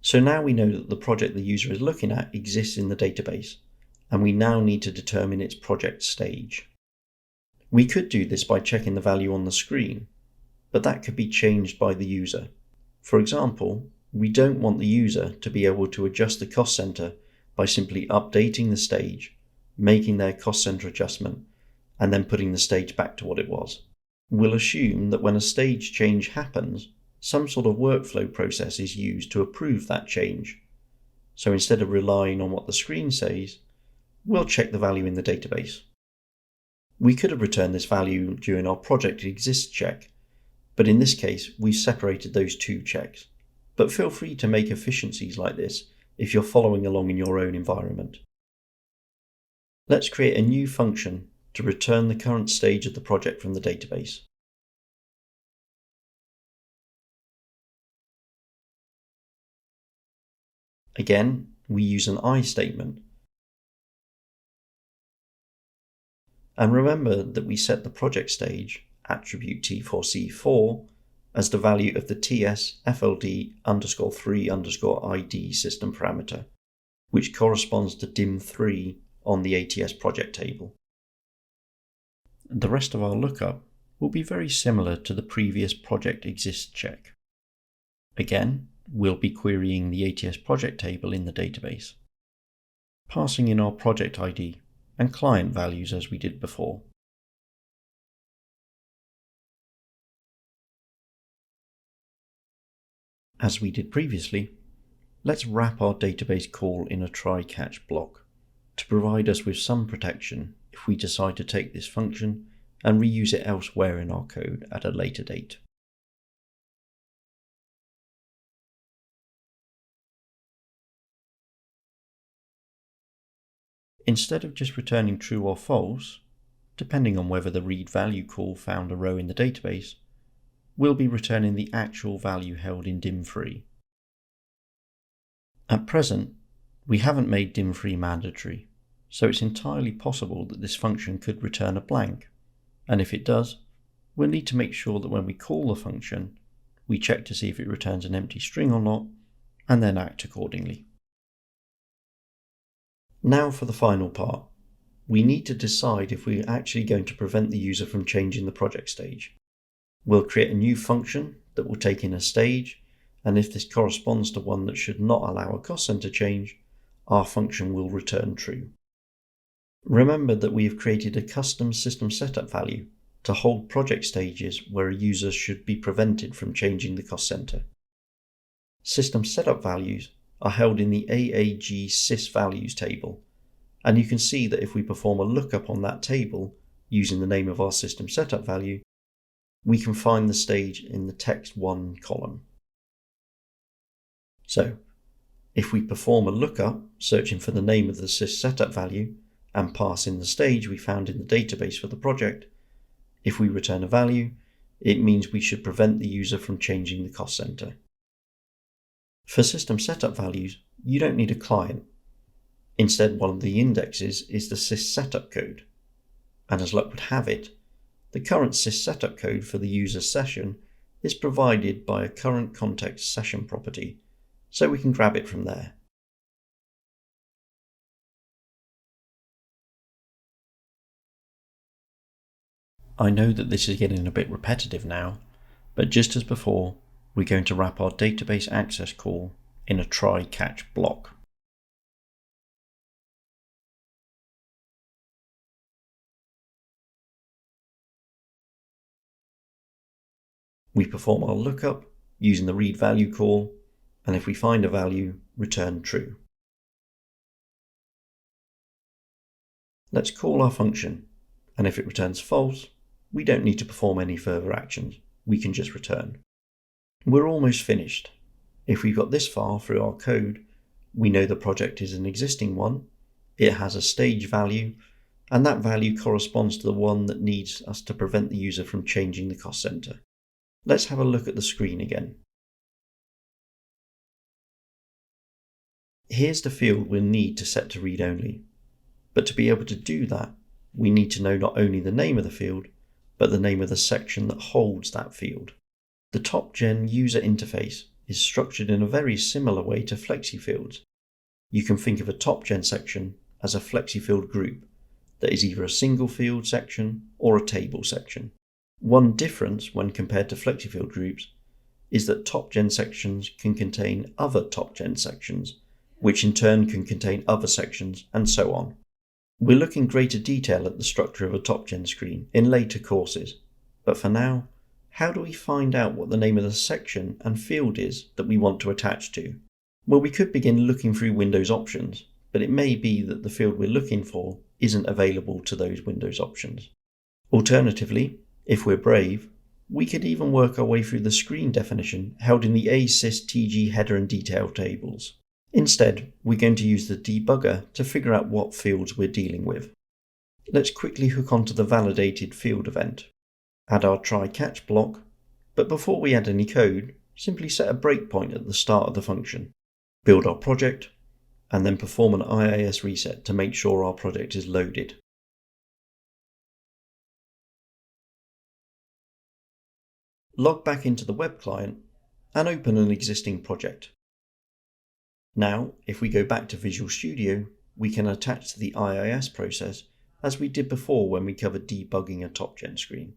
So now we know that the project the user is looking at exists in the database, and we now need to determine its project stage. We could do this by checking the value on the screen, but that could be changed by the user. For example, we don't want the user to be able to adjust the cost center by simply updating the stage, making their cost center adjustment, and then putting the stage back to what it was. We'll assume that when a stage change happens, some sort of workflow process is used to approve that change. So instead of relying on what the screen says, we'll check the value in the database. We could have returned this value during our project exists check, but in this case, we've separated those two checks. But feel free to make efficiencies like this if you're following along in your own environment. Let's create a new function to return the current stage of the project from the database. Again, we use an IStatement. And remember that we set the project stage, attribute T4C4, as the value of the TS_FLD_3_ID system parameter, which corresponds to dim3 on the ATS project table. The rest of our lookup will be very similar to the previous project exists check. Again, we'll be querying the ATS project table in the database, passing in our project ID and client values as we did before. As we did previously, let's wrap our database call in a try-catch block to provide us with some protection if we decide to take this function and reuse it elsewhere in our code at a later date. Instead of just returning true or false, depending on whether the read value call found a row in the database, we'll be returning the actual value held in dim3. At present, we haven't made dim3 mandatory, so it's entirely possible that this function could return a blank, and if it does, we'll need to make sure that when we call the function, we check to see if it returns an empty string or not, and then act accordingly. Now for the final part. We need to decide if we're actually going to prevent the user from changing the project stage. We'll create a new function that will take in a stage, and if this corresponds to one that should not allow a cost center change, our function will return true. Remember that we have created a custom system setup value to hold project stages where a user should be prevented from changing the cost center. System setup values are held in the AAG sysvalues table, and you can see that if we perform a lookup on that table using the name of our system setup value, we can find the stage in the text1 column. So, if we perform a lookup searching for the name of the sys setup value and pass in the stage we found in the database for the project, if we return a value, it means we should prevent the user from changing the cost center. For system setup values, you don't need a client. Instead, one of the indexes is the sys setup code. And as luck would have it, the current sys setup code for the user session is provided by a CurrentContext session property, so we can grab it from there. I know that this is getting a bit repetitive now, but just as before, we're going to wrap our database access call in a try-catch block. We perform our lookup using the read value call, and if we find a value, return true. Let's call our function, and if it returns false, we don't need to perform any further actions. We can just return. We're almost finished. If we've got this far through our code, we know the project is an existing one, it has a stage value, and that value corresponds to the one that needs us to prevent the user from changing the cost center. Let's have a look at the screen again. Here's the field we'll need to set to read only. But to be able to do that, we need to know not only the name of the field, but the name of the section that holds that field. The TopGen user interface is structured in a very similar way to FlexiFields. You can think of a TopGen section as a FlexiField group that is either a single field section or a table section. One difference when compared to FlexiField groups is that TopGen sections can contain other TopGen sections, which in turn can contain other sections, and so on. We'll look in greater detail at the structure of a TopGen screen in later courses, but for now, how do we find out what the name of the section and field is that we want to attach to? Well, we could begin looking through Windows options, but it may be that the field we're looking for isn't available to those Windows options. Alternatively, if we're brave, we could even work our way through the screen definition held in the asys.tg header and detail tables. Instead, we're going to use the debugger to figure out what fields we're dealing with. Let's quickly hook onto the validated field event. Add our try-catch block, but before we add any code, simply set a breakpoint at the start of the function. Build our project, and then perform an IIS reset to make sure our project is loaded. Log back into the web client and open an existing project. Now, if we go back to Visual Studio, we can attach to the IIS process as we did before when we covered debugging a TopGen screen.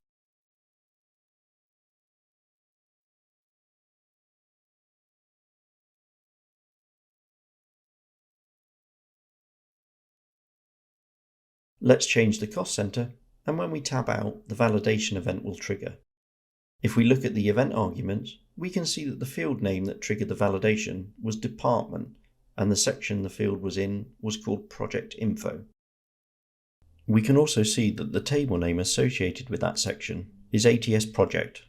Let's change the cost center, and when we tab out, the validation event will trigger. If we look at the event arguments, we can see that the field name that triggered the validation was department, and the section the field was in was called project info. We can also see that the table name associated with that section is ATS project,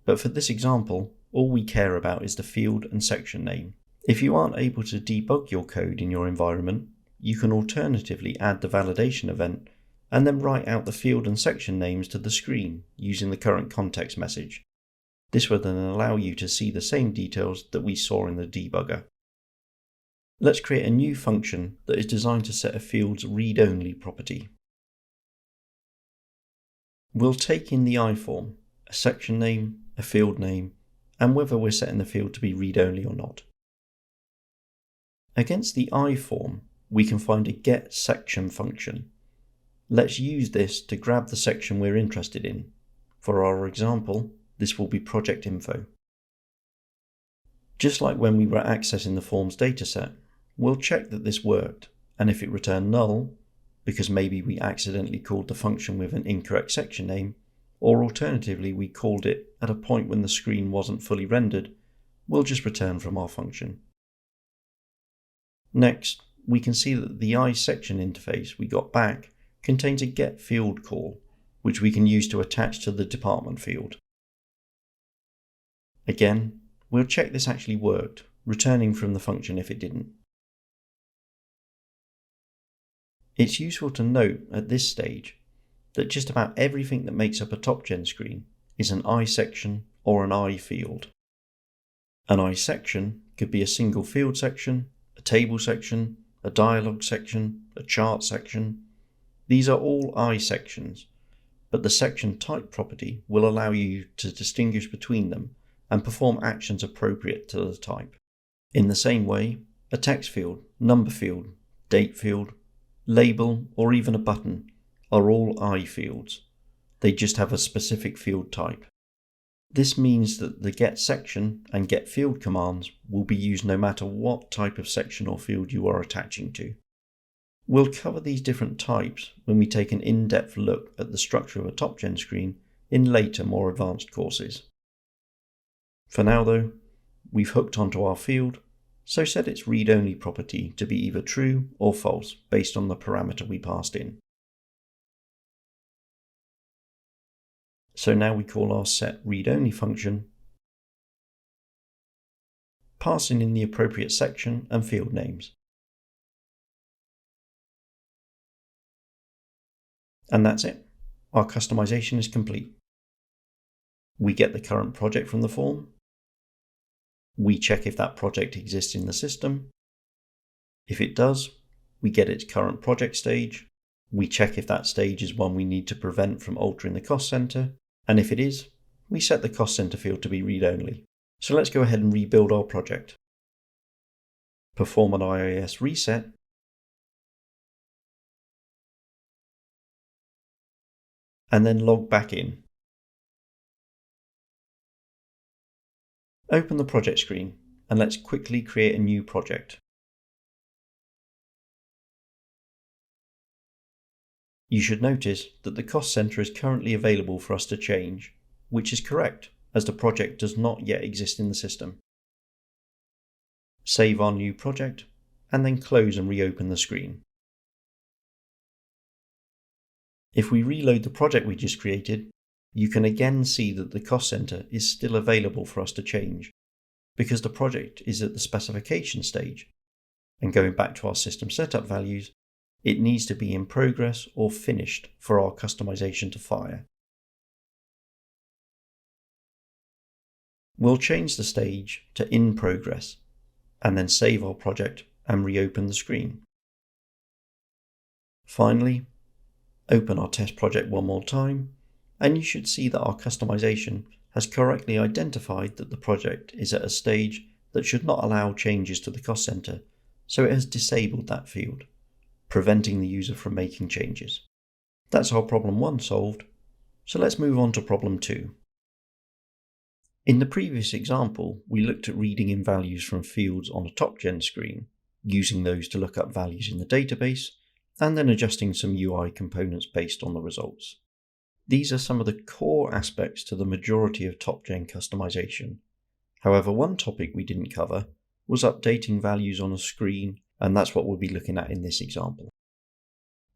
but for this example, all we care about is the field and section name. If you aren't able to debug your code in your environment, you can alternatively add the validation event and then write out the field and section names to the screen using the CurrentContext message. This will then allow you to see the same details that we saw in the debugger. Let's create a new function that is designed to set a field's read-only property. We'll take in the iForm, a section name, a field name, and whether we're setting the field to be read-only or not. Against the iForm, we can find a getSection function. Let's use this to grab the section we're interested in. For our example, this will be project info. Just like when we were accessing the form's dataset, we'll check that this worked, and if it returned null, because maybe we accidentally called the function with an incorrect section name, or alternatively we called it at a point when the screen wasn't fully rendered, we'll just return from our function. Next, we can see that the ISection interface we got back contains a getField call, which we can use to attach to the department field. Again, we'll check this actually worked, returning from the function if it didn't. It's useful to note at this stage that just about everything that makes up a TopGen screen is an ISection or an iField. An ISection could be a single field section, a table section, a dialog section, a chart section. These are all ISections, but the section type property will allow you to distinguish between them and perform actions appropriate to the type. In the same way, a text field, number field, date field, label, or even a button are all iFields. They just have a specific field type. This means that the getSection and getField commands will be used no matter what type of section or field you are attaching to. We'll cover these different types when we take an in-depth look at the structure of a TopGen screen in later, more advanced courses. For now though, we've hooked onto our field, so set its read-only property to be either true or false based on the parameter we passed in. So now we call our setReadOnly function, passing in the appropriate section and field names. And that's it. Our customization is complete. We get the current project from the form. We check if that project exists in the system. If it does, we get its current project stage. We check if that stage is one we need to prevent from altering the cost center. And if it is, we set the cost center field to be read-only. So let's go ahead and rebuild our project. Perform an IIS reset. And then log back in. Open the project screen and let's quickly create a new project. You should notice that the cost center is currently available for us to change, which is correct as the project does not yet exist in the system. Save our new project and then close and reopen the screen. If we reload the project we just created, you can again see that the cost center is still available for us to change because the project is at the specification stage, and going back to our system setup values, it needs to be in progress or finished for our customization to fire. We'll change the stage to in progress and then save our project and reopen the screen. Finally, open our test project one more time, and you should see that our customization has correctly identified that the project is at a stage that should not allow changes to the cost center, so it has disabled that field, preventing the user from making changes. That's our problem 1 solved, so let's move on to problem 2. In the previous example, we looked at reading in values from fields on a TopGen screen, using those to look up values in the database, and then adjusting some UI components based on the results. These are some of the core aspects to the majority of TopGen customization. However, one topic we didn't cover was updating values on a screen, and that's what we'll be looking at in this example.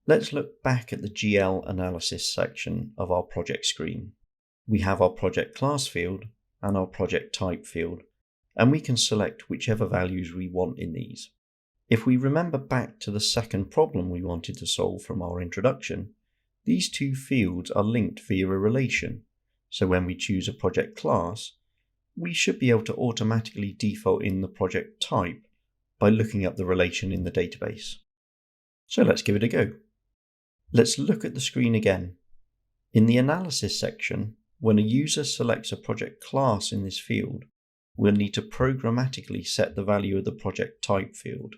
Let's look back at the GL analysis section of our project screen. We have our project class field and our project type field, and we can select whichever values we want in these. If we remember back to the second problem we wanted to solve from our introduction, these two fields are linked via a relation, so when we choose a project class, we should be able to automatically default in the project type by looking up the relation in the database. So let's give it a go. Let's look at the screen again. In the analysis section, when a user selects a project class in this field, we'll need to programmatically set the value of the project type field.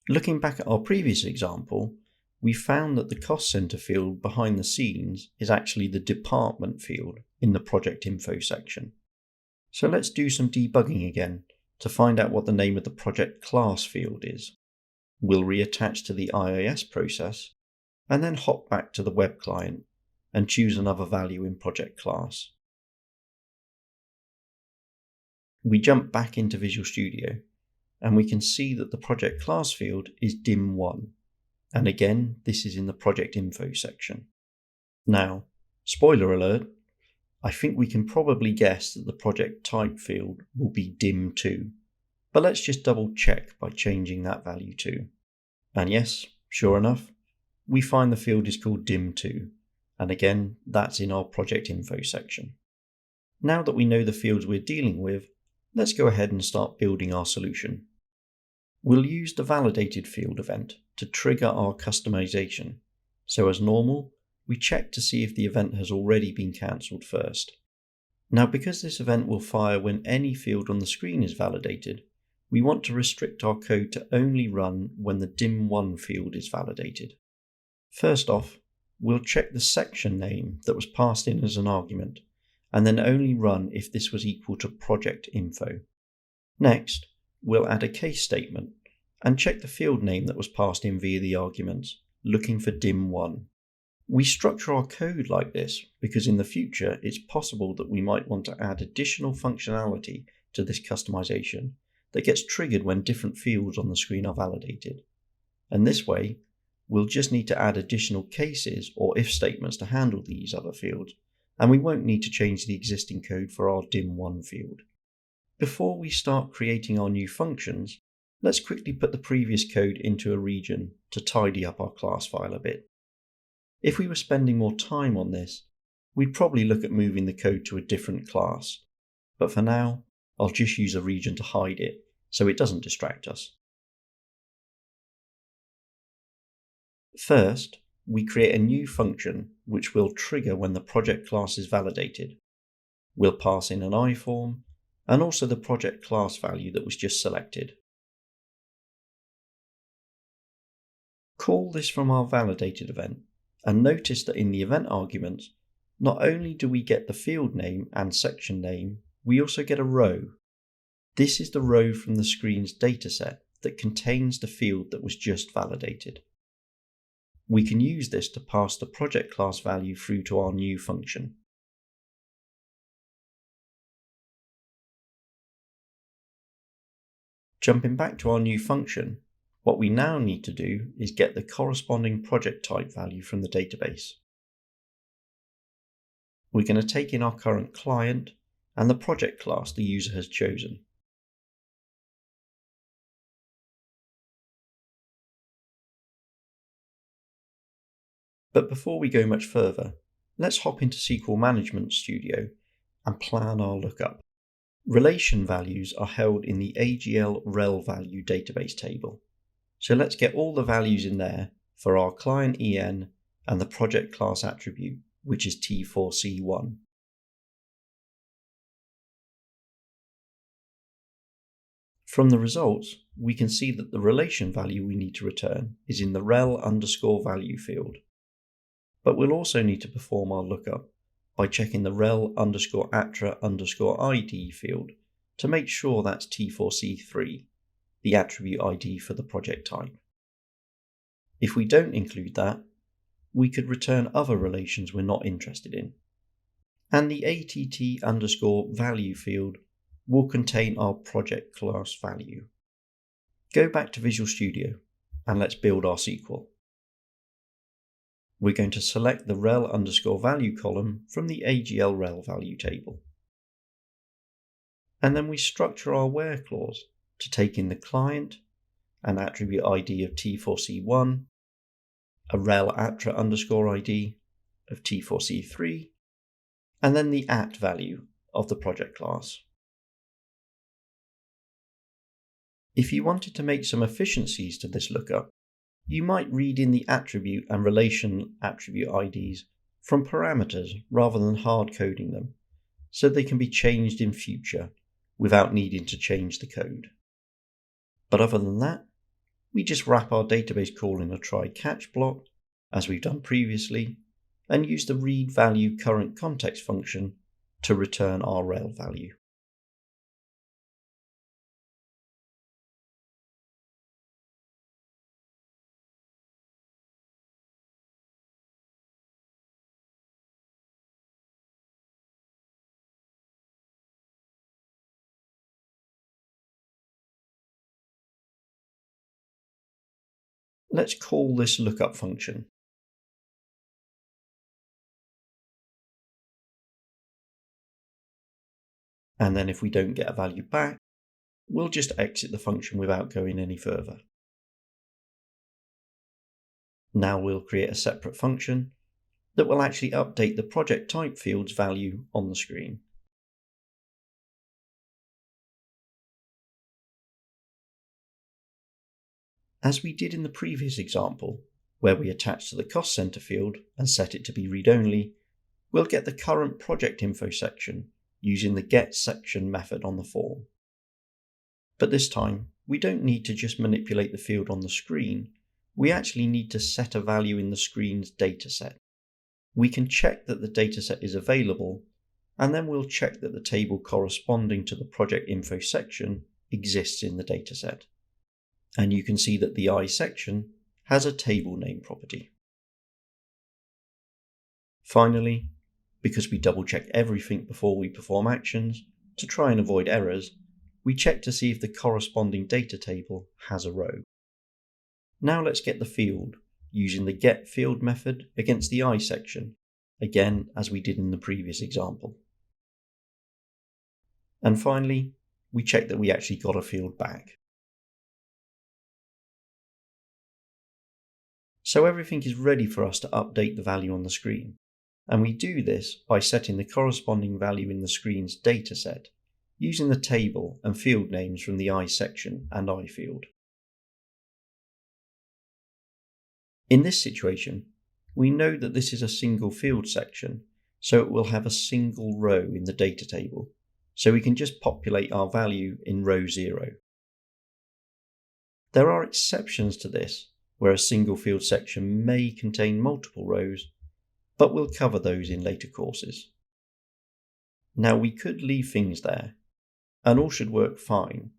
Looking back at our previous example, we found that the cost center field behind the scenes is actually the department field in the project info section. So let's do some debugging again to find out what the name of the project class field is. We'll reattach to the IIS process and then hop back to the web client and choose another value in project class. We jump back into Visual Studio and we can see that the project class field is dim1. And again, this is in the project info section. Now, spoiler alert, I think we can probably guess that the project type field will be dim2, but let's just double check by changing that value too. And yes, sure enough, we find the field is called dim2, and again, that's in our project info section. Now that we know the fields we're dealing with, let's go ahead and start building our solution. We'll use the validated field event to trigger our customization. So as normal, we check to see if the event has already been cancelled first. Now, because this event will fire when any field on the screen is validated, we want to restrict our code to only run when the dim1 field is validated. First off, we'll check the section name that was passed in as an argument, and then only run if this was equal to project info. Next, we'll add a case statement and check the field name that was passed in via the arguments, looking for dim1. We structure our code like this because in the future it's possible that we might want to add additional functionality to this customization that gets triggered when different fields on the screen are validated. And this way, we'll just need to add additional cases or if statements to handle these other fields, and we won't need to change the existing code for our dim1 field. Before we start creating our new functions, let's quickly put the previous code into a region to tidy up our class file a bit. If we were spending more time on this, we'd probably look at moving the code to a different class, but for now, I'll just use a region to hide it so it doesn't distract us. First, we create a new function which will trigger when the project class is validated. We'll pass in an iForm and also the project class value that was just selected. Call this from our validated event, and notice that in the event arguments, not only do we get the field name and section name, we also get a row. This is the row from the screen's dataset that contains the field that was just validated. We can use this to pass the project class value through to our new function. Jumping back to our new function, what we now need to do is get the corresponding project type value from the database. We're going to take in our current client and the project class the user has chosen. But before we go much further, let's hop into SQL Management Studio and plan our lookup. Relation values are held in the AGL rel value database table. So let's get all the values in there for our client EN and the project class attribute, which is T4C1. From the results, we can see that the relation value we need to return is in the rel_value field. But we'll also need to perform our lookup by checking the rel_attra_id field to make sure that's T4C3, the attribute ID for the project type. If we don't include that, we could return other relations we're not interested in. And the ATT_value field will contain our project class value. Go back to Visual Studio and let's build our SQL. We're going to select the rel_value column from the AGL rel value table. And then we structure our where clause to take in the client, an attribute ID of T4C1, a rel_attr_ID of T4C3, and then the at value of the project class. If you wanted to make some efficiencies to this lookup, you might read in the attribute and relation attribute IDs from parameters rather than hard coding them, so they can be changed in future without needing to change the code. But other than that, we just wrap our database call in a try-catch block, as we've done previously, and use the read value CurrentContext function to return our rel value. Let's call this lookup function. And then if we don't get a value back, we'll just exit the function without going any further. Now we'll create a separate function that will actually update the project type field's value on the screen. As we did in the previous example, where we attached to the cost center field and set it to be read-only, we'll get the current project info section using the getSection method on the form. But this time, we don't need to just manipulate the field on the screen, we actually need to set a value in the screen's dataset. We can check that the dataset is available, and then we'll check that the table corresponding to the project info section exists in the dataset. And you can see that the I section has a table name property. Finally, because we double check everything before we perform actions to try and avoid errors, we check to see if the corresponding data table has a row. Now let's get the field using the getField method against the I section, again as we did in the previous example. And finally, we check that we actually got a field back. So everything is ready for us to update the value on the screen, and we do this by setting the corresponding value in the screen's dataset using the table and field names from the I section and I field. In this situation, we know that this is a single field section, so it will have a single row in the data table, so we can just populate our value in row 0. There are exceptions to this, where a single field section may contain multiple rows, but we'll cover those in later courses. Now we could leave things there, and all should work fine.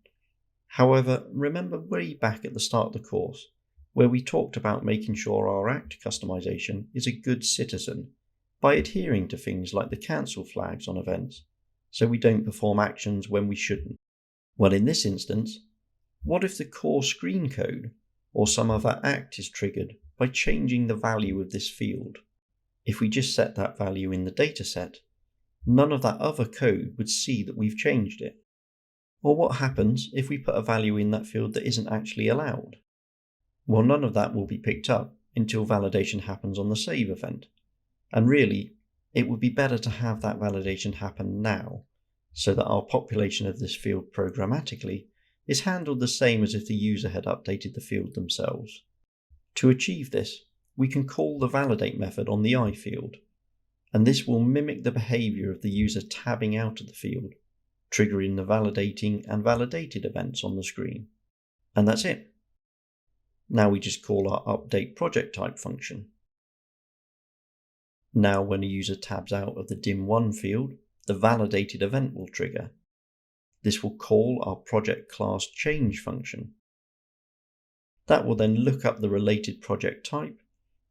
However, remember way back at the start of the course, where we talked about making sure our Act customization is a good citizen by adhering to things like the cancel flags on events, so we don't perform actions when we shouldn't. Well, in this instance, what if the core screen code or some other act is triggered by changing the value of this field? If we just set that value in the dataset, none of that other code would see that we've changed it. Or what happens if we put a value in that field that isn't actually allowed? Well, none of that will be picked up until validation happens on the save event. And really, it would be better to have that validation happen now, so that our population of this field programmatically is handled the same as if the user had updated the field themselves. To achieve this, we can call the validate method on the I field, and this will mimic the behavior of the user tabbing out of the field, triggering the validating and validated events on the screen. And that's it. Now we just call our update project type function. Now when a user tabs out of the dim1 field, the validated event will trigger. This will call our project class change function. That will then look up the related project type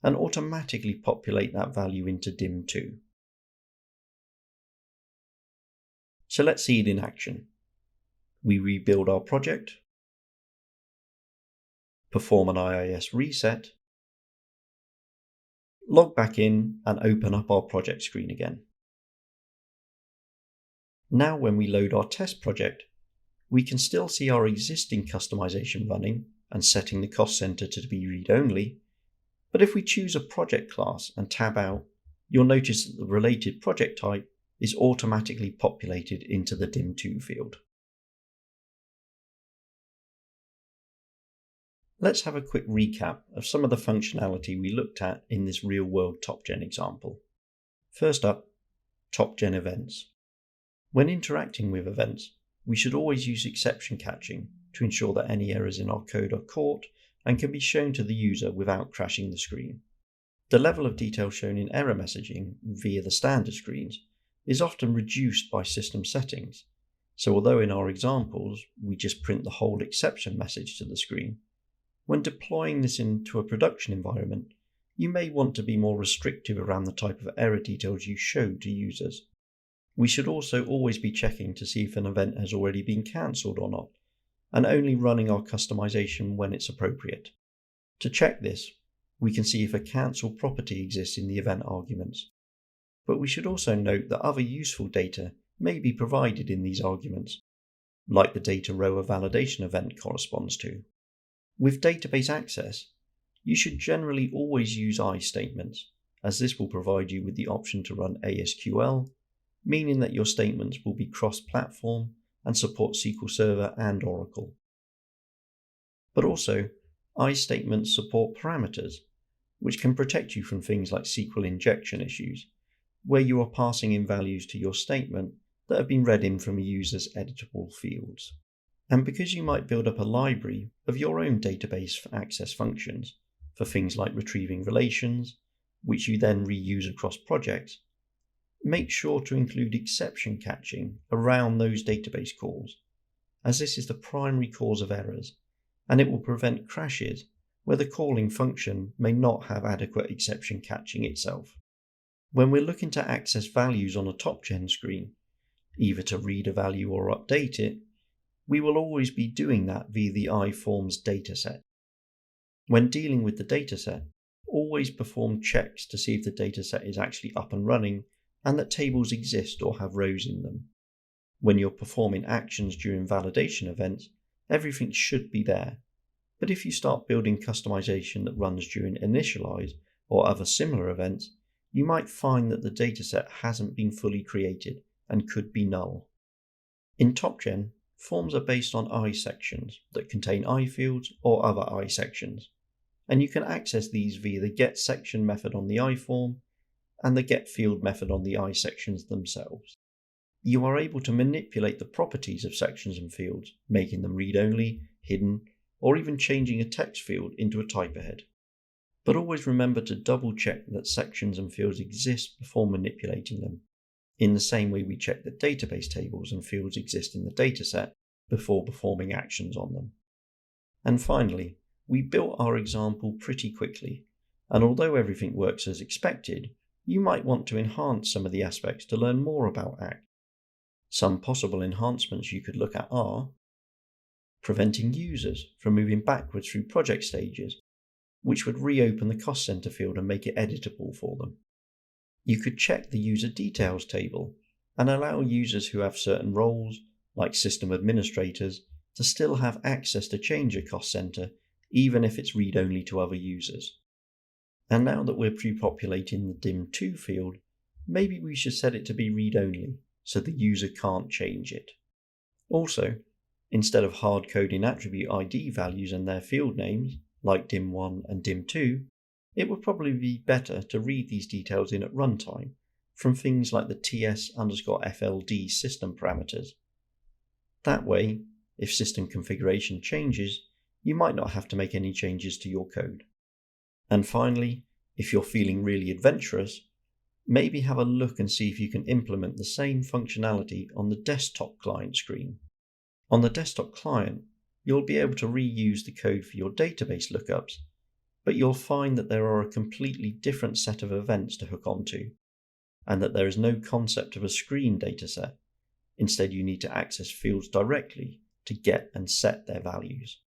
and automatically populate that value into dim2. So let's see it in action. We rebuild our project, perform an IIS reset, log back in and open up our project screen again. Now when we load our test project, we can still see our existing customization running and setting the cost center to be read-only, but if we choose a project class and tab out, you'll notice that the related project type is automatically populated into the dim2 field. Let's have a quick recap of some of the functionality we looked at in this real-world TopGen example. First up, TopGen events. When interacting with events, we should always use exception catching to ensure that any errors in our code are caught and can be shown to the user without crashing the screen. The level of detail shown in error messaging via the standard screens is often reduced by system settings, so although in our examples we just print the whole exception message to the screen, when deploying this into a production environment, you may want to be more restrictive around the type of error details you show to users. We should also always be checking to see if an event has already been cancelled or not, and only running our customization when it's appropriate. To check this, we can see if a cancel property exists in the event arguments. But we should also note that other useful data may be provided in these arguments, like the data row a validation event corresponds to. With database access, you should generally always use IStatements, as this will provide you with the option to run ASQL, meaning that your statements will be cross-platform and support SQL Server and Oracle. But also, IStatements support parameters, which can protect you from things like SQL injection issues, where you are passing in values to your statement that have been read in from a user's editable fields. And because you might build up a library of your own database access functions for things like retrieving relations, which you then reuse across projects, make sure to include exception catching around those database calls, as this is the primary cause of errors, and it will prevent crashes where the calling function may not have adequate exception catching itself. When we're looking to access values on a TopGen screen, either to read a value or update it, we will always be doing that via the iForms dataset. When dealing with the dataset, always perform checks to see if the dataset is actually up and running and that tables exist or have rows in them. When you're performing actions during validation events, everything should be there. But if you start building customization that runs during initialize or other similar events, you might find that the dataset hasn't been fully created and could be null. In TopGen, forms are based on iSections that contain iFields or other iSections, and you can access these via the getSection method on the iForm and the getField method on the iSections themselves. You are able to manipulate the properties of sections and fields, making them read-only, hidden, or even changing a text field into a type ahead. But always remember to double-check that sections and fields exist before manipulating them, in the same way we check that database tables and fields exist in the dataset before performing actions on them. And finally, we built our example pretty quickly, and although everything works as expected, you might want to enhance some of the aspects to learn more about ACT. Some possible enhancements you could look at are preventing users from moving backwards through project stages, which would reopen the cost center field and make it editable for them. You could check the user details table and allow users who have certain roles, like system administrators, to still have access to change a cost center, even if it's read-only to other users. And now that we're pre-populating the dim2 field, maybe we should set it to be read-only, so the user can't change it. Also, instead of hard-coding attribute ID values and their field names, like dim1 and dim2, it would probably be better to read these details in at runtime from things like the ts_fld system parameters. That way, if system configuration changes, you might not have to make any changes to your code. And finally, if you're feeling really adventurous, maybe have a look and see if you can implement the same functionality on the desktop client screen. On the desktop client, you'll be able to reuse the code for your database lookups, but you'll find that there are a completely different set of events to hook onto, and that there is no concept of a screen dataset. Instead, you need to access fields directly to get and set their values.